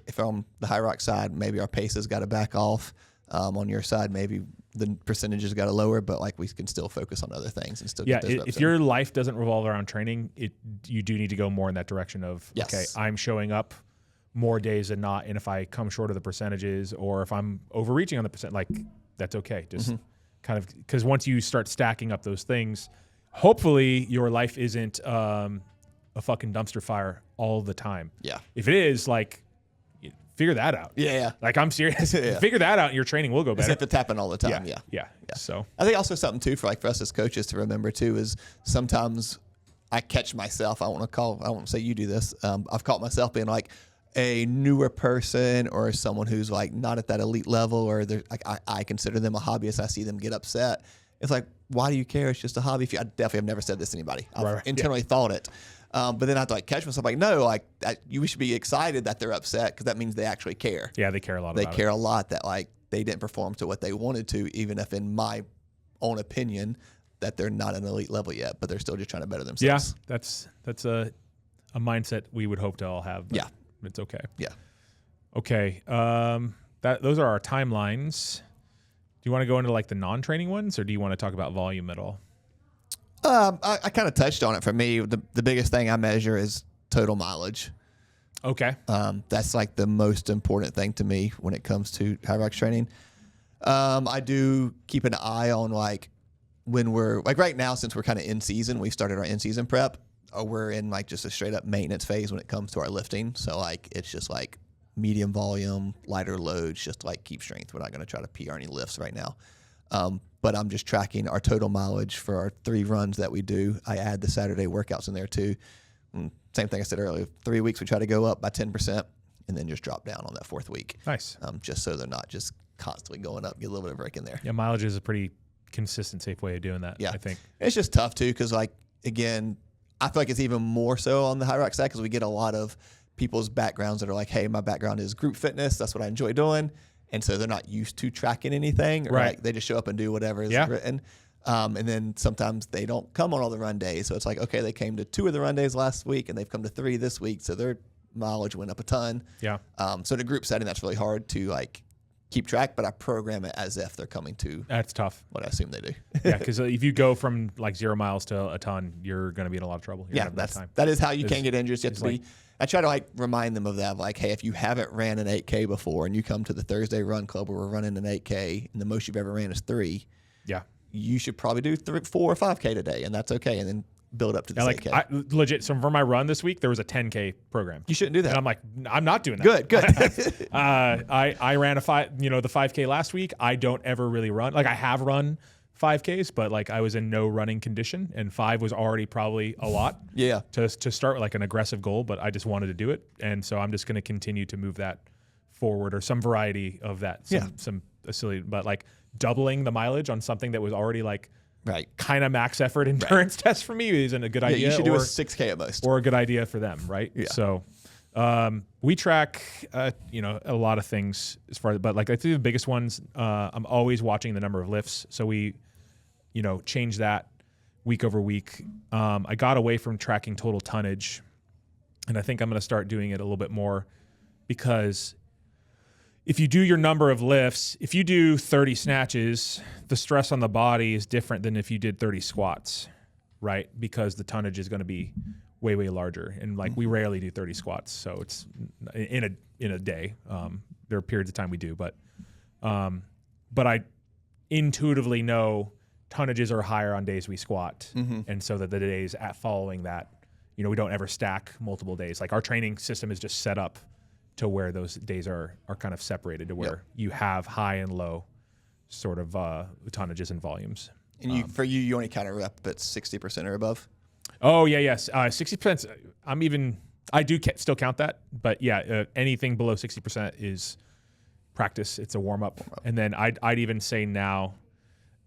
if on the high rock side, maybe our pace has got to back off. On your side, maybe the percentages got to lower, but like we can still focus on other things and still get those reps if your life doesn't revolve around training, you do need to go more in that direction of, okay, I'm showing up more days than not. And if I come short of the percentages or if I'm overreaching on the percent, like that's okay. Just kind of, because once you start stacking up those things, hopefully your life isn't a fucking dumpster fire all the time. Yeah. If it is, like, figure that out. Yeah. Like, I'm serious. Figure that out and your training will go better. It's happen all the time. Yeah. So I think also something too for us as coaches to remember too is sometimes I catch myself. I won't say you do this. I've caught myself being like a newer person or someone who's like not at that elite level, or they're like I consider them a hobbyist. I see them get upset. It's like, why do you care? It's just a hobby. I definitely have never said this to anybody. I've internally thought it. But then I have to like catch myself like, no, like you should be excited that they're upset because that means they actually care. Yeah, they care a lot. They care a lot that like they didn't perform to what they wanted to, even if in my own opinion that they're not an elite level yet, but they're still just trying to better themselves. Yeah, that's a mindset we would hope to all have. But it's okay. Yeah. Okay. Those are our timelines. Do you want to go into like the non-training ones, or do you want to talk about volume at all? I kind of touched on it. For me, the biggest thing I measure is total mileage. Okay. That's like the most important thing to me when it comes to Hyrox training. I do keep an eye on like when we're like right now, since we're kind of in season, we started our in season prep. We're in like just a straight up maintenance phase when it comes to our lifting. So like it's just like medium volume, lighter loads, just to like keep strength. We're not going to try to PR any lifts right now. But I'm just tracking our total mileage for our 3 runs that we do. I add the Saturday workouts in there too. Same thing I said earlier. 3 weeks we try to go up by 10% and then just drop down on that 4th week. Nice. Just so they're not just constantly going up. Get a little bit of break in there. Yeah, mileage is a pretty consistent, safe way of doing that. Yeah, I think it's just tough too because like again, I feel like it's even more so on the Hyrox side because we get a lot of people's backgrounds that are like, hey, my background is group fitness. That's what I enjoy doing. And so they're not used to tracking anything. Or right. Like they just show up and do whatever is written. And then sometimes they don't come on all the run days. So it's like, okay, they came to 2 of the run days last week and they've come to 3 this week. So their mileage went up a ton. Yeah. So in a group setting, that's really hard to like keep track, but I program it as if they're coming to. That's tough. What I assume they do. Yeah, because if you go from like 0 miles to a ton, you're going to be in a lot of trouble. That is how you can get injured. You have to be. I try to like remind them of that. Like, hey, if you haven't ran an 8K before and you come to the Thursday Run Club where we're running an 8K and the most you've ever ran is 3, you should probably do 4 or 5K today, and that's okay. And then build up to the 8K. Legit. So for my run this week, there was a 10K program. You shouldn't do that. And I'm like, I'm not doing that. Good. I ran the 5K last week. I don't ever really run. Like I have run 5Ks, but like I was in no running condition, and 5 was already probably a lot. Yeah. To start with like an aggressive goal, but I just wanted to do it, and so I'm just going to continue to move that forward or some variety of that. Some silly, but like doubling the mileage on something that was already like kind of max effort endurance test for me isn't a good idea. You should do a 6K at most, or a good idea for them, right? Yeah. So we track, a lot of things as far as, but like I think the biggest ones, I'm always watching the number of lifts. So we, change that week over week. I got away from tracking total tonnage, and I think I'm going to start doing it a little bit more because if you do your number of lifts, if you do 30 snatches, the stress on the body is different than if you did 30 squats, right? Because the tonnage is going to be way, way larger. And like we rarely do 30 squats. So it's in a day. There are periods of time we do, but I intuitively know tonnages are higher on days we squat. And so that the days following that, we don't ever stack multiple days. Like our training system is just set up to where those days are kind of separated to where you have high and low sort of tonnages and volumes. And for you only kind of rep at 60% or above? Oh, yeah, yes. 60%, I do still count that. But yeah, anything below 60% is practice. It's a warm-up. And then I'd even say now,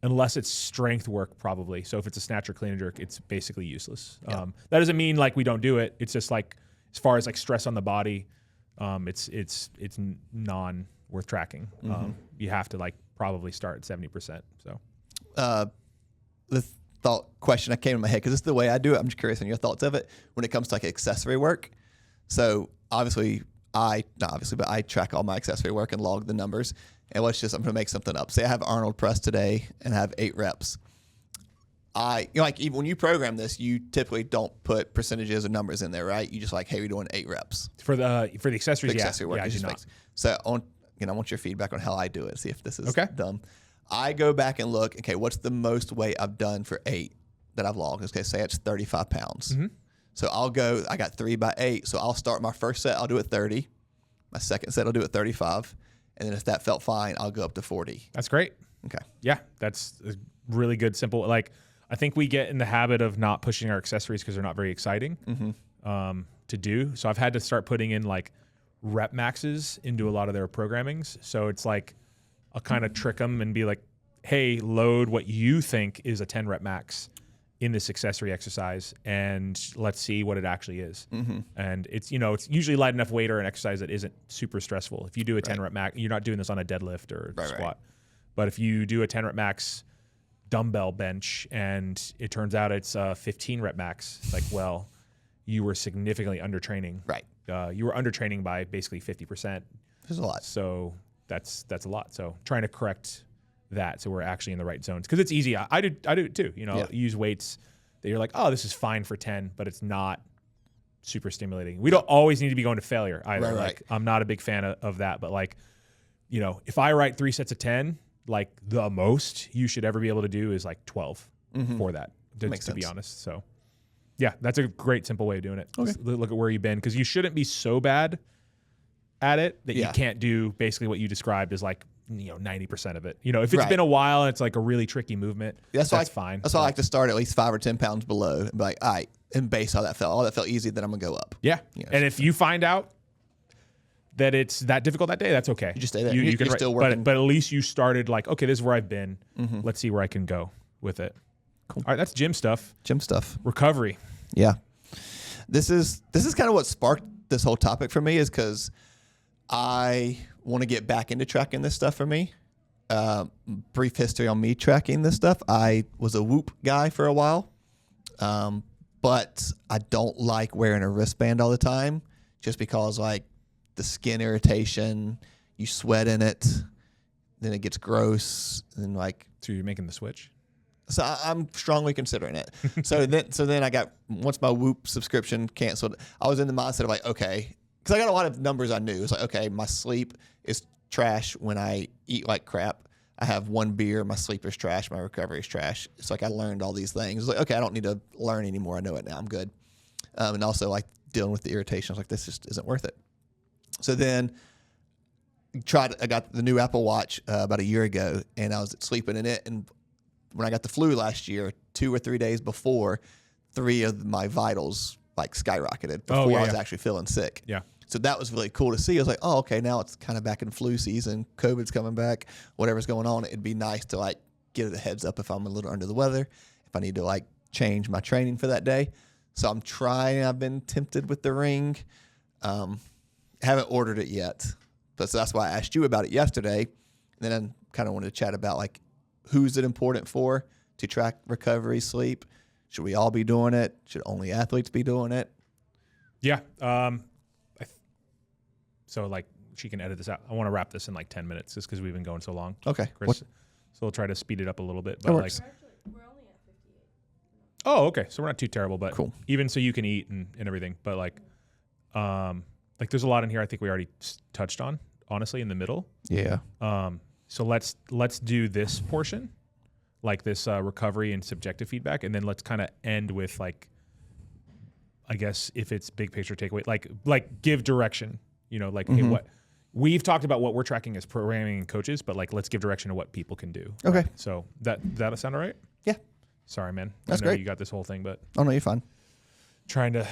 unless it's strength work probably. So if it's a snatch or clean and jerk, it's basically useless. That doesn't mean like we don't do it. It's just like as far as like stress on the body, it's non worth tracking. You have to like probably start at 70%. So the thought question that came in my head, because this is the way I do it. I'm just curious on your thoughts of it when it comes to like accessory work. So obviously I track all my accessory work and log the numbers. And I'm going to make something up. Say I have Arnold press today and I have 8 reps. Even when you program this, you typically don't put percentages or numbers in there, right? You just like, hey, we're doing 8 reps for the accessories. The accessory work. I do not. So I want your feedback on how I do it. See if this is dumb. I go back and look. Okay, what's the most weight I've done for 8 that I've logged? Okay, say it's 35 pounds. So I'll go. I got 3 by 8. So I'll start my first set. I'll do it 30. My second set I'll do it 35. And then if that felt fine, I'll go up to 40. That's great. Okay. Yeah, that's a really good, simple. Like, I think we get in the habit of not pushing our accessories because they're not very exciting to do. So I've had to start putting in like rep maxes into a lot of their programmings. So it's like I'll kind of trick them and be like, hey, load what you think is a 10 rep max in this accessory exercise, and let's see what it actually is. And it's it's usually light enough weight or an exercise that isn't super stressful. If you do a 10 rep max, you're not doing this on a deadlift or squat. But if you do a 10 rep max dumbbell bench and it turns out it's a 15 rep max, it's like, well, you were significantly undertraining. Right. You were undertraining by basically 50%. There's a lot. So that's a lot. So trying to correct that so we're actually in the right zones, because it's easy. I do it too. Use weights that you're like, oh, this is fine for 10, but it's not super stimulating. We don't always need to be going to failure either. Right. Like I'm not a big fan of that, but like, you know, if I write 3 sets of 10, like the most you should ever be able to do is like 12 for that, to be honest. So yeah, that's a great simple way of doing it. Okay. Just look at where you've been, because you shouldn't be so bad at it that you can't do basically what you described as like, you know, 90% of it. You know, if it's been a while and it's like a really tricky movement, that's fine. That's why I like to start at least 5 or 10 pounds below and be like, all right, and base how that felt. Oh, that felt easy, then I'm going to go up. Yeah. You know, and if you find out that it's that difficult that day, that's okay. You just stay there. You can still working. But at least you started like, okay, this is where I've been. Let's see where I can go with it. Cool. All right, that's gym stuff. Recovery. Yeah. This is kind of what sparked this whole topic for me, is because I want to get back into tracking this stuff for me. Brief history on me tracking this stuff. I was a Whoop guy for a while, but I don't like wearing a wristband all the time, just because like the skin irritation, you sweat in it, then it gets gross, and like. So you're making the switch? So I'm strongly considering it. So then I got, once my Whoop subscription canceled, I was in the mindset of like, okay, because I got a lot of numbers I knew. It's like, okay, my sleep is trash when I eat like crap. I have 1 beer, my sleep is trash, my recovery is trash. It's like I learned all these things. It's like, okay, I don't need to learn anymore. I know it now. I'm good. And also like dealing with the irritation. I was like, this just isn't worth it. So then I got the new Apple Watch about a year ago, and I was sleeping in it. And when I got the flu last year, 2 or 3 days before, 3 of my vitals like skyrocketed before I was actually feeling sick. Yeah. So that was really cool to see. I was like, oh, okay, now it's kind of back in flu season. COVID's coming back. Whatever's going on, it'd be nice to like get a heads up if I'm a little under the weather, if I need to like change my training for that day. So I'm trying. I've been tempted with the Ring. Haven't ordered it yet, but so that's why I asked you about it yesterday. And then I kind of wanted to chat about like, who's it important for to track recovery, sleep? Should we all be doing it? Should only athletes be doing it? Yeah. So like she can edit this out. I want to wrap this in like 10 minutes just because we've been going so long. Okay. Chris. So we'll try to speed it up a little bit. But that like, works. We're only at 58. Oh, okay. So we're not too terrible, but cool. Even so you can eat and everything. But like there's a lot in here I think we already touched on, honestly, in the middle. Yeah. So let's do this portion, like this recovery and subjective feedback, and then let's kind of end with like, I guess if it's big picture takeaway, like give direction, you know, like hey, what we've talked about what we're tracking as programming and coaches, but like let's give direction to what people can do. Okay. Right? So that'll sound all right? Yeah. Sorry, man. That's I know great. You got this whole thing, but Oh no, you're fine. trying to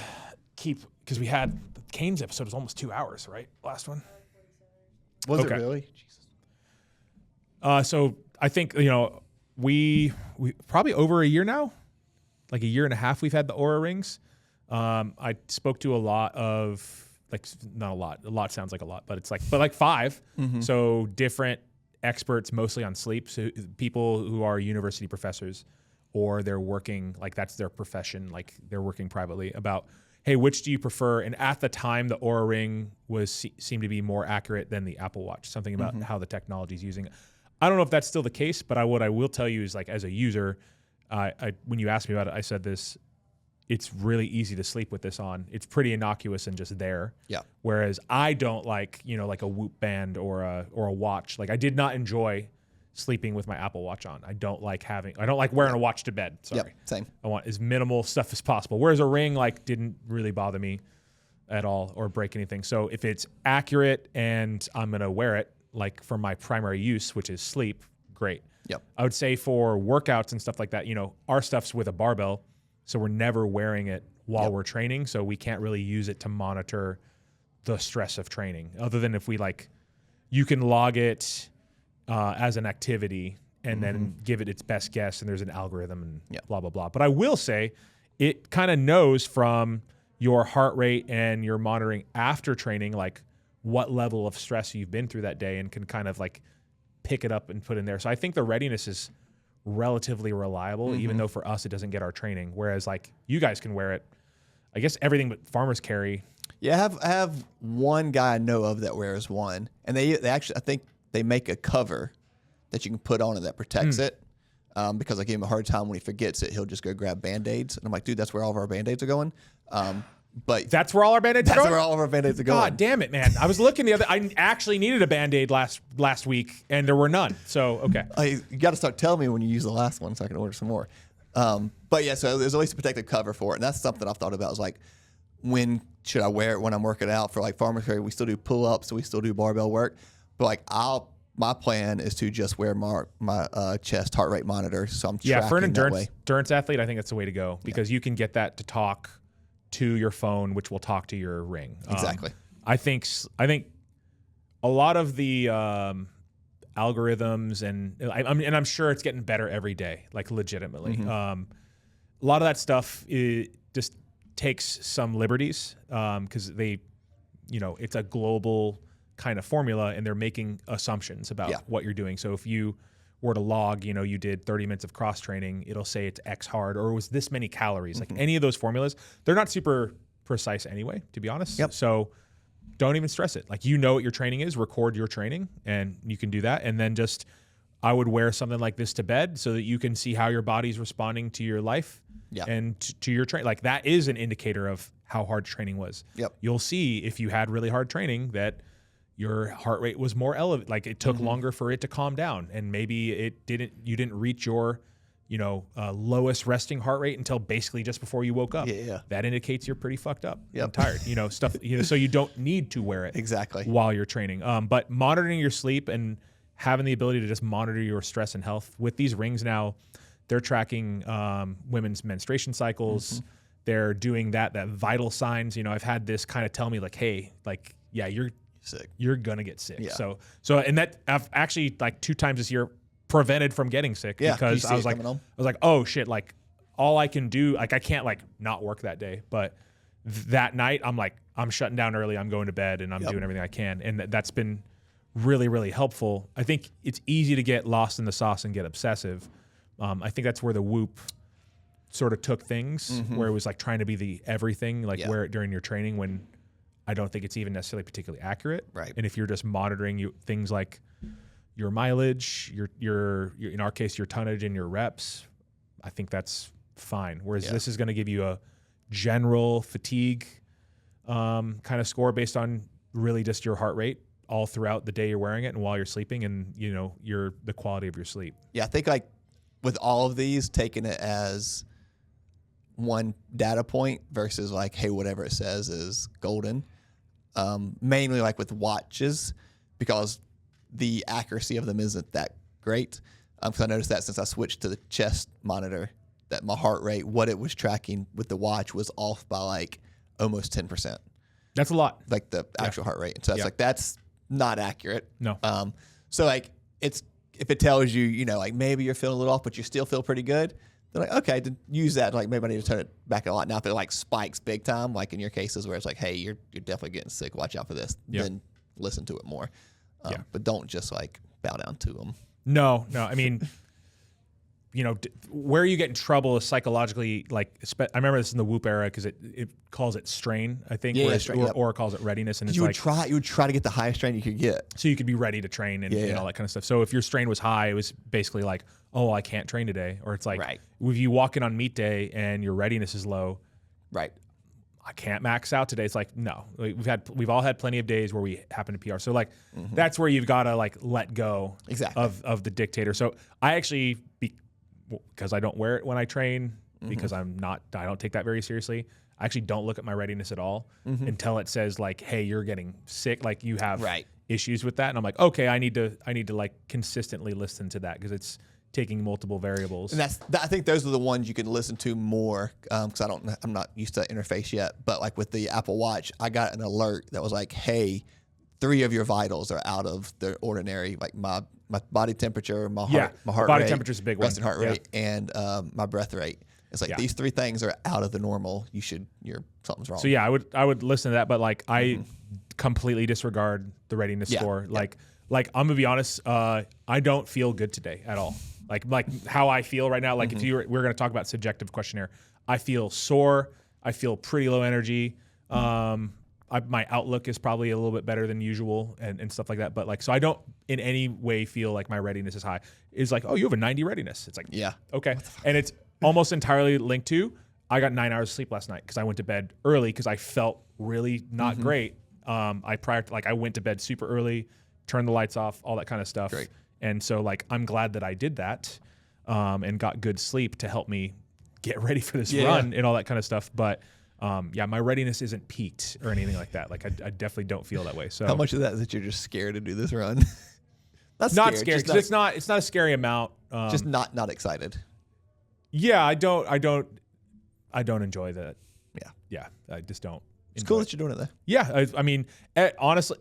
keep, because we had the Canes episode was almost 2 hours, right? Last one. Was Okay. it really? So I think, you know, we probably over a year now, like a year and a half, we've had the Aura Rings. I spoke to a lot of, like, not a lot sounds like a lot, but it's like, but like 5. So different experts, mostly on sleep. So people who are university professors, or they're working, like that's their profession, like they're working privately, about, hey, which do you prefer? And at the time, the Aura Ring seemed to be more accurate than the Apple Watch, something about how the technology is using it. I don't know if that's still the case, but what I will tell you is, like, as a user, when you asked me about it, I said this, it's really easy to sleep with this on. It's pretty innocuous and just there. Yeah. Whereas I don't like, you know, like a Whoop band or a watch. Like, I did not enjoy sleeping with my Apple Watch on. I don't like wearing a watch to bed. Sorry. Yep, same. I want as minimal stuff as possible. Whereas a Ring, like, didn't really bother me at all or break anything. So if it's accurate and I'm going to wear it, like for my primary use, which is sleep, great. Yep. I would say for workouts and stuff like that, you know, our stuff's with a barbell, so we're never wearing it while we're training. So we can't really use it to monitor the stress of training, other than if we like, you can log it as an activity and then give it its best guess, and there's an algorithm and blah, blah, blah. But I will say it kind of knows from your heart rate and your monitoring after training, like what level of stress you've been through that day, and can kind of like pick it up and put in there. So I think the readiness is relatively reliable, even though for us it doesn't get our training. Whereas like you guys can wear it, I guess everything but farmers carry. Yeah, I have one guy I know of that wears one, and they actually, I think they make a cover that you can put on it that protects it. because I give him a hard time when he forgets it. He'll just go grab Band-Aids. And I'm like, dude, that's where all of our Band-Aids are going. But That's where all our Band-Aids are that's going? where all of our Band-Aids are going. God damn it, man. I was looking I actually needed a Band-Aid last week, and there were none. So, okay. You got to start telling me when you use the last one so I can order some more. But yeah, so there's at least a protective cover for it. And that's something I've thought about is like, when should I wear it when I'm working out? For like farmers carry, we still do pull-ups, we still do barbell work. But like my plan is to just wear my chest heart rate monitor. So I'm tracking for an that way. endurance athlete, I think that's the way to go because you can get that to talk to your phone, which will talk to your ring. Exactly. I think a lot of the algorithms and I'm sure it's getting better every day, like legitimately. A lot of that stuff just takes some liberties because they, it's a global kind of formula and they're making assumptions about what you're doing. So if you were to log, you did 30 minutes of cross training, it'll say it's X hard or it was this many calories. Like any of those formulas, they're not super precise anyway, to be honest. Yep. So don't even stress it. Like what your training is, record your training and you can do that. And then I would wear something like this to bed so that you can see how your body's responding to your life and to your training. Like that is an indicator of how hard training was. Yep. You'll see if you had really hard training that your heart rate was more elevated. Like it took longer for it to calm down, and maybe you didn't reach your, lowest resting heart rate until basically just before you woke up. Yeah. That indicates you're pretty fucked up. Yep. And tired. Stuff. So you don't need to wear it Exactly. while you're training. But monitoring your sleep and having the ability to just monitor your stress and health with these rings now, they're tracking women's menstruation cycles. They're doing that vital signs. I've had this kind of tell me like, hey, like, yeah, you're sick. You're gonna get sick. Yeah. So and that I've actually like 2 times this year prevented from getting sick because I was like, oh shit, like all I can do, like I can't like not work that day, but that night I'm shutting down early, I'm going to bed and I'm doing everything I can. And that's been really, really helpful. I think it's easy to get lost in the sauce and get obsessive. I think that's where the Whoop sort of took things where it was like trying to be the everything, like wear it during your training when I don't think it's even necessarily particularly accurate. Right. And if you're just monitoring things like your mileage, your in our case, your tonnage and your reps, I think that's fine. Whereas this is going to give you a general fatigue kind of score based on really just your heart rate all throughout the day you're wearing it and while you're sleeping and, the quality of your sleep. Yeah, I think like with all of these, taking it as one data point versus like, hey, whatever it says is golden. Mainly like with watches, because the accuracy of them isn't that great. Because I noticed that since I switched to the chest monitor, that my heart rate, what it was tracking with the watch, was off by like almost 10%. That's a lot. Like the actual heart rate. And so it's like, that's not accurate. No. So like if it tells you, like maybe you're feeling a little off, but you still feel pretty good, they're like, okay, to use that, like maybe I need to turn it back a lot. Now, if it like spikes big time, like in your cases where it's like, hey, you're definitely getting sick, watch out for this, then listen to it more. But don't just like bow down to them. No. I mean, where you get in trouble is psychologically, like, I remember this in the Whoop era because it calls it strain, I think, or calls it readiness. And it's you would try to get the highest strain you could get. So you could be ready to train and all that kind of stuff. So if your strain was high, it was basically like, oh, I can't train today. Or it's like, if you walk in on meet day and your readiness is low, I can't max out today. It's like, no, we've all had plenty of days where we happen to PR. So like, that's where you've got to like let go of the dictator. So I actually, because I don't wear it when I train, because I don't take that very seriously, I actually don't look at my readiness at all until it says like, hey, you're getting sick. Like you have issues with that. And I'm like, okay, I need to like consistently listen to that because it's taking multiple variables. And I think those are the ones you can listen to more because I'm not used to that interface yet. But like with the Apple Watch, I got an alert that was like, hey, 3 of your vitals are out of the ordinary, like my body temperature, my heart body rate, temperature is a big one. resting heart rate, and my breath rate. It's like these 3 things are out of the normal. Something's wrong. So yeah, I would listen to that, but like I completely disregard the readiness score. Like I'm gonna be honest, I don't feel good today at all. Like how I feel right now. Like if we're gonna talk about subjective questionnaire, I feel sore. I feel pretty low energy. my outlook is probably a little bit better than usual and stuff like that. But like, so I don't in any way feel like my readiness is high. It's like, oh, you have a 90 readiness. It's like, Yeah. okay. And it's almost entirely linked to, I got 9 hours of sleep last night because I went to bed early because I felt really not great. I went to bed super early, turned the lights off, all that kind of stuff. Great. And so like, I'm glad that I did that and got good sleep to help me get ready for this run and all that kind of stuff. But my readiness isn't peaked or anything like that. Like I definitely don't feel that way. So How much of that is that you're just scared to do this run? That's not scared because it's not a scary amount. Just not excited. Yeah, I don't enjoy that. Yeah, I just don't. It's cool that you're doing it though. Yeah, I mean, honestly,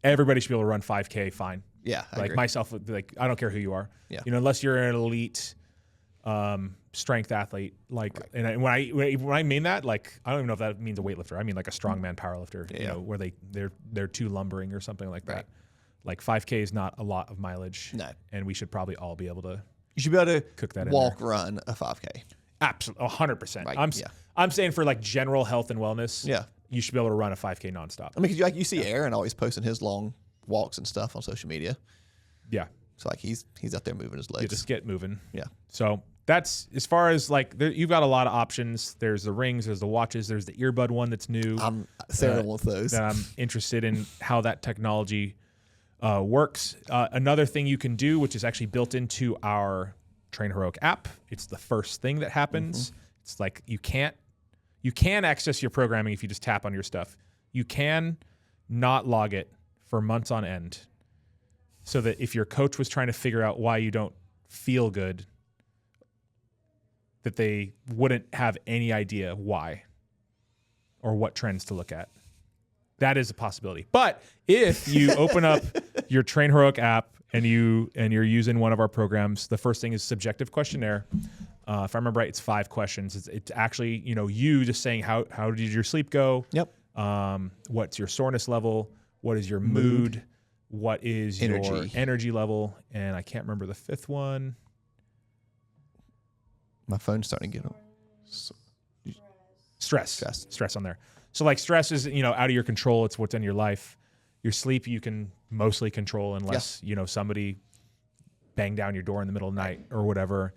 everybody should be able to run 5K fine. Yeah, I like agree. myself, like I don't care who you are. Yeah. You know, unless you're an elite strength athlete. Like, and when I mean that, like, I don't even know if that means a weightlifter. I mean like a strongman powerlifter. Yeah. You know, where they're too lumbering or something like Right. that. Like 5K is not a lot of mileage. No. And we should probably all be able to You should be able to cook that in walk, there. run a 5K. Absolutely, 100%. Right, I'm saying for like general health and wellness. Yeah. You should be able to run a 5K nonstop. I mean, 'cause you see Aaron always posting his long walks and stuff on social media. Yeah. So like he's out there moving his legs. You just get moving. Yeah. So that's as far as like you've got a lot of options. There's the rings, there's the watches, there's the earbud one that's new. Sarah wants those. That I'm interested in how that technology works. Another thing you can do, which is actually built into our Train Heroic app. It's the first thing that happens. It's like you can access your programming if you just tap on your stuff. You can not log it for months on end, so that if your coach was trying to figure out why you don't feel good, that they wouldn't have any idea why or what trends to look at. That is a possibility. But if you open up your Train Heroic app and you're using one of our programs, the first thing is subjective questionnaire. If I remember right, it's 5 questions. It's actually, you just saying how did your sleep go? Yep. What's your soreness level? What is your mood? What is your energy level? And I can't remember the 5th one. My phone's starting to get Stress on there. So like stress is, out of your control. It's what's in your life. Your sleep you can mostly control unless, somebody banged down your door in the middle of the night or whatever.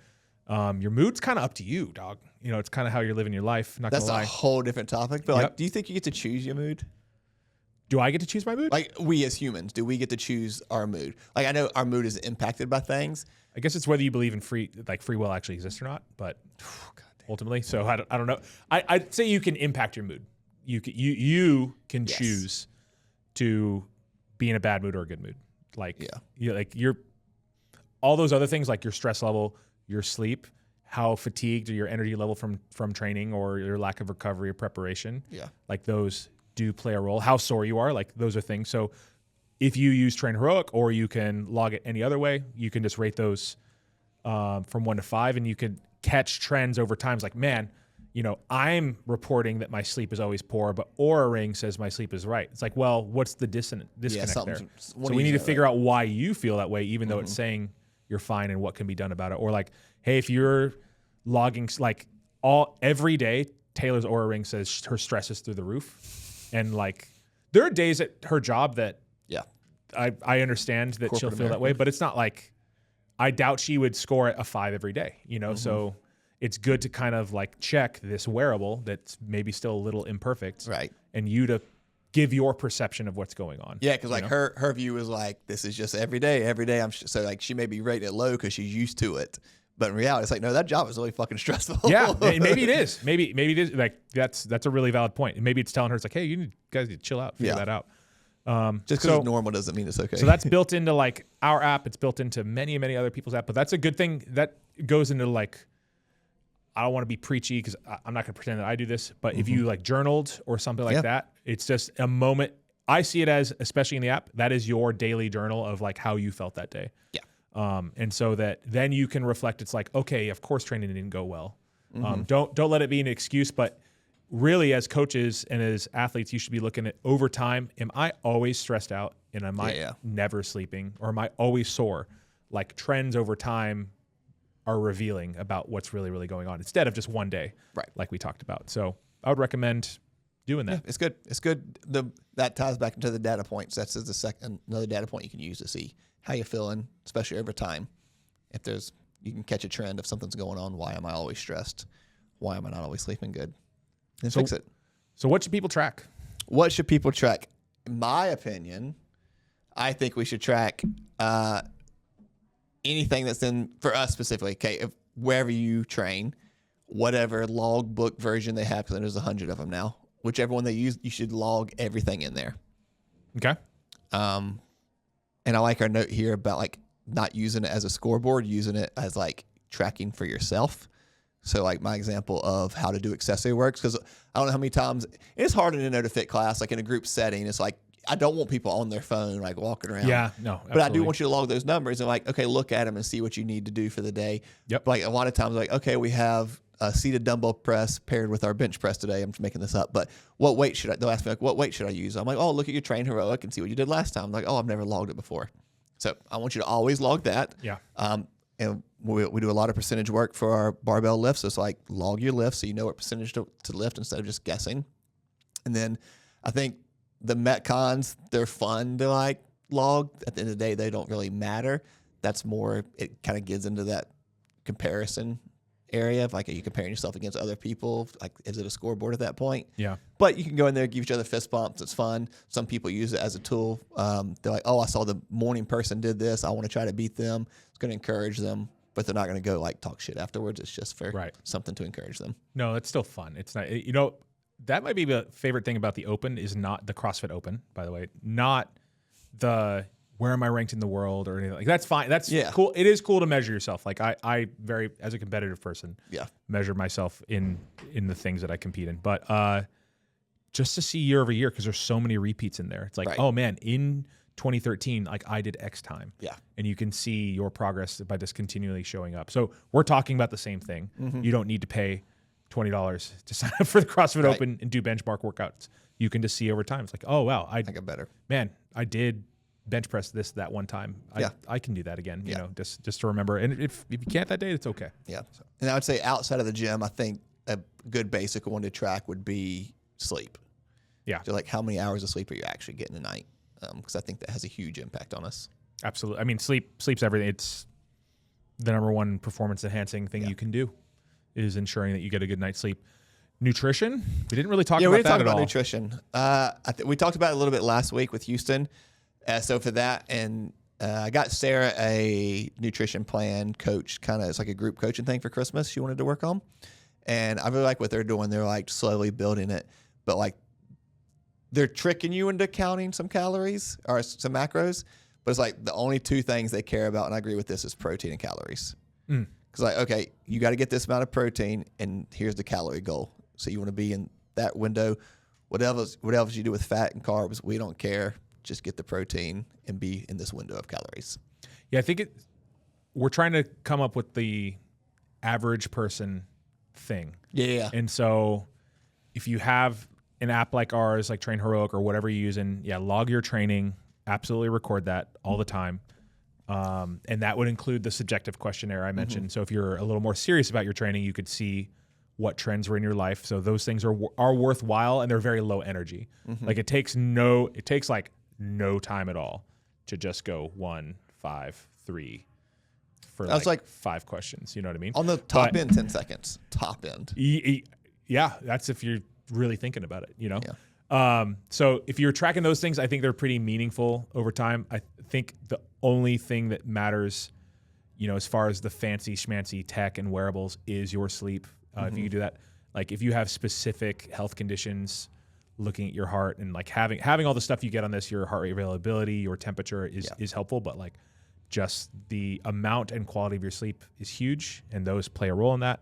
Your mood's kind of up to you, dog. It's kind of how you're living your life. Not That's gonna lie. a whole different topic. But like, do you think you get to choose your mood? Do I get to choose my mood? Like we as humans, do we get to choose our mood? Like I know our mood is impacted by things. I guess it's whether you believe in free will actually exists or not, but ultimately, so I don't know. I'd say you can impact your mood. You can choose to be in a bad mood or a good mood. Like you're all those other things, like your stress level, your sleep, how fatigued or your energy level from training or your lack of recovery or preparation. Yeah, like those do play a role. How sore you are, like those are things. So if you use Train Heroic or you can log it any other way, you can just rate those from 1 to 5, and you can catch trends over time. It's like, man, I'm reporting that my sleep is always poor, but Oura Ring says my sleep is right. It's like, well, what's the disconnect there? So we need to figure out why you feel that way, even though it's saying you're fine and what can be done about it. Or like, hey, if you're logging like every day, Taylor's Oura Ring says her stress is through the roof. And like, there are days at her job that I understand that she'll feel that way, but it's not like, I doubt she would score a 5 every day, so it's good to kind of like check this wearable that's maybe still a little imperfect, right? And you to give your perception of what's going on. Yeah, because like her view is like, this is just every day. So like she may be rating it low because she's used to it, but in reality, it's like, no, that job is really fucking stressful. Yeah, maybe it is. Maybe it is. Like that's a really valid point. And maybe it's telling her it's like, hey, you guys need to chill out, figure that out. Just because it's normal doesn't mean it's okay. So that's built into like our app. It's built into many, many other people's app. But that's a good thing. That goes into like, I don't want to be preachy because I'm not going to pretend that I do this. But if you like journaled or something like that, it's just a moment. I see it as, especially in the app, that is your daily journal of like how you felt that day. Yeah. And so that then you can reflect. It's like, okay, of course training didn't go well. Don't let it be an excuse, but really, as coaches and as athletes, you should be looking at over time. Am I always stressed out and am I never sleeping, or am I always sore? Like trends over time are revealing about what's really, really going on instead of just one day, right? Like we talked about. So I would recommend doing that. Yeah, it's good. It's good. That ties back into the data points. That's another data point you can use to see how you're feeling, especially over time. If you can catch a trend if something's going on. Why am I always stressed? Why am I not always sleeping good? And fix it. So what should people track? What should people track? In my opinion, I think we should track anything that's for us specifically. Okay, wherever you train, whatever logbook version they have, because there's 100 of them now. Whichever one they use, you should log everything in there. Okay. And I like our note here about like not using it as a scoreboard, using it as like tracking for yourself. So like my example of how to do accessory works, because I don't know how many times it's harder to know to fit class. Like in a group setting, it's like I don't want people on their phone like walking around. Yeah, no, absolutely. But I do want you to log those numbers and like, okay, look at them and see what you need to do for the day. Yep. Like a lot of times, like, okay, we have a seated dumbbell press paired with our bench press today. I'm just making this up, but what weight should they'll ask me like, what weight should I use? I'm like, oh, look at your train heroic and see what you did last time. I'm like, oh, I've never logged it before. So I want you to always log that. Yeah. And we do a lot of percentage work for our barbell lifts. So it's like log your lifts so you know what percentage to lift instead of just guessing. And then I think the Metcons, they're fun to like log. At the end of the day, they don't really matter. That's more, it kind of gets into that comparison area of like, are you comparing yourself against other people? Like, is it a scoreboard at that point? Yeah. But you can go in there, give each other fist bumps. It's fun. Some people use it as a tool. They're like, oh, I saw the morning person did this. I want to try to beat them. It's going to encourage them, but they're not going to go like talk shit afterwards. It's just for something to encourage them. No, it's still fun. It's not, you know, that might be the favorite thing about the Open is not the CrossFit Open, by the way, not the where am I ranked in the world or anything like that's fine. That's cool. It is cool to measure yourself. Like I very, as a competitive person, measure myself in the things that I compete in. But just to see year over year, because there's so many repeats in there. It's like, oh man, in 2013, like I did X time. Yeah. And you can see your progress by just continually showing up. So we're talking about the same thing. Mm-hmm. You don't need to pay $20 to sign up for the CrossFit Open and do benchmark workouts. You can just see over time. It's like, oh wow, I got better. Man, I did bench press that one time. I can do that again. You know, just to remember. And if you can't that day, it's okay. Yeah. So. And I would say outside of the gym, I think a good basic one to track would be sleep. Yeah. So like how many hours of sleep are you actually getting a night? Because I think that has a huge impact on us. Absolutely. I mean, sleep's everything. It's the number one performance enhancing thing you can do is ensuring that you get a good night's sleep. Nutrition, we didn't really talk about that at all. Nutrition. We talked about it a little bit last week with Houston. So for that, and I got Sarah a nutrition plan coach, kind of it's like a group coaching thing for Christmas she wanted to work on. And I really like what they're doing. They're like slowly building it, but like they're tricking you into counting some calories or some macros. But it's like the only two things they care about, and I agree with this, is protein and calories. Because like, okay, you got to get this amount of protein, and here's the calorie goal. So you want to be in that window. Whatever you do with fat and carbs, we don't care. Just get the protein and be in this window of calories. Yeah, I think we're trying to come up with the average person thing. Yeah. And so if you have an app like ours, like Train Heroic or whatever you're using, log your training, absolutely record that all the time. And that would include the subjective questionnaire I mentioned. Mm-hmm. So if you're a little more serious about your training, you could see what trends were in your life. So those things are worthwhile and they're very low energy. Mm-hmm. Like it takes like no time at all to just go 1, 5, 3 for like 5 questions. You know what I mean? On the top end, 10 seconds. Top end. Yeah, that's if you're really thinking about it, you know? Yeah. So if you're tracking those things, I think they're pretty meaningful over time. I think the only thing that matters, you know, as far as the fancy schmancy tech and wearables is your sleep. If you do that, like if you have specific health conditions, looking at your heart and like having all the stuff you get on this, your heart rate variability, your temperature is helpful, but like just the amount and quality of your sleep is huge, and those play a role in that.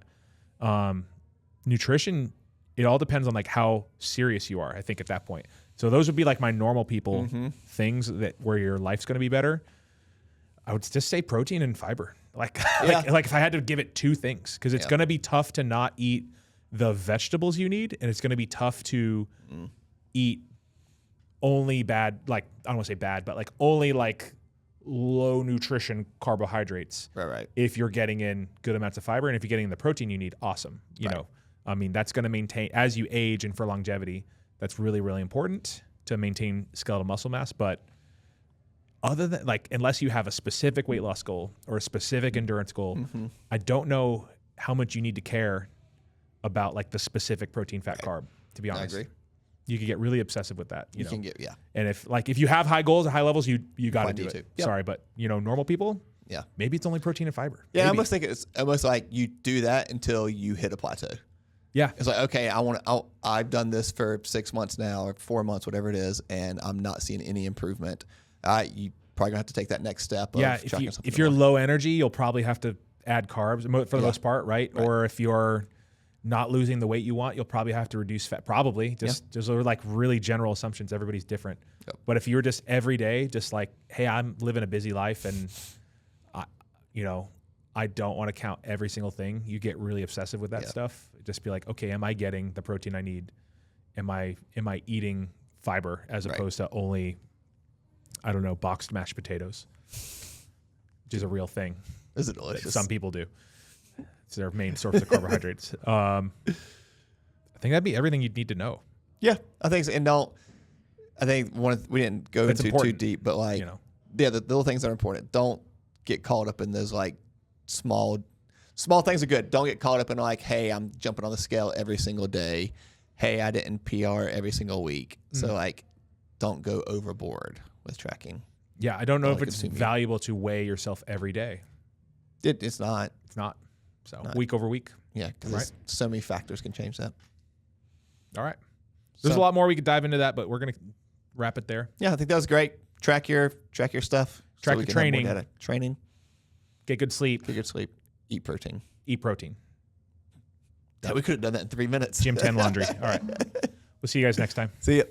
Nutrition, it all depends on like how serious you are, I think, at that point. So those would be like my normal people things that where your life's going to be better. I would just say protein and fiber. Like if I had to give it 2 things, because it's going to be tough to not eat the vegetables you need, and it's going to be tough to eat only bad, like I don't want to say bad, but like only like low nutrition carbohydrates. Right. If you're getting in good amounts of fiber, and if you're getting the protein you need, awesome. You know, I mean, that's going to maintain as you age and for longevity. That's really, really important to maintain skeletal muscle mass. But other than unless you have a specific weight loss goal or a specific endurance goal, I don't know how much you need to care about like the specific protein, fat, carb, to be honest. I agree. You can get really obsessive with that. You know? Can get, And if you have high goals or high levels, you got to do it. Yep. Sorry, but normal people, yeah, maybe it's only protein and fiber. Yeah, maybe. I almost think it's almost like you do that until you hit a plateau. Yeah. It's like, okay, I've done this for 6 months now or 4 months, whatever it is, and I'm not seeing any improvement. You probably gonna have to take that next step. If you're low energy, you'll probably have to add carbs for the most part, right? Or if you're not losing the weight you want, you'll probably have to reduce fat. Probably. Those are like really general assumptions. Everybody's different. Yep. But if you're just every day, just like, hey, I'm living a busy life and I don't want to count every single thing. You get really obsessive with that stuff. Just be like, okay, am I getting the protein I need? Am I eating fiber as opposed to only, I don't know, boxed mashed potatoes, which is a real thing. Is it delicious? Some people do. It's their main source of carbohydrates. I think that'd be everything you'd need to know. Yeah, I think so. And I think we didn't go into too deep, but the little things that are important. Don't get caught up in those like small things are good. Don't get caught up in like, hey, I'm jumping on the scale every single day. Hey, I didn't PR every single week. So like, don't go overboard with tracking. Yeah, I don't know if it's valuable to weigh yourself every day. It's not. It's not. So week over week. Yeah, because so many factors can change that. All right. There's a lot more we could dive into that, but we're gonna wrap it there. Yeah, I think that was great. Track your stuff. Track your training. Training. Get good sleep. Eat protein. Eat protein. Yeah, we could have done that in 3 minutes. Gym 10 laundry. All right. We'll see you guys next time. See ya.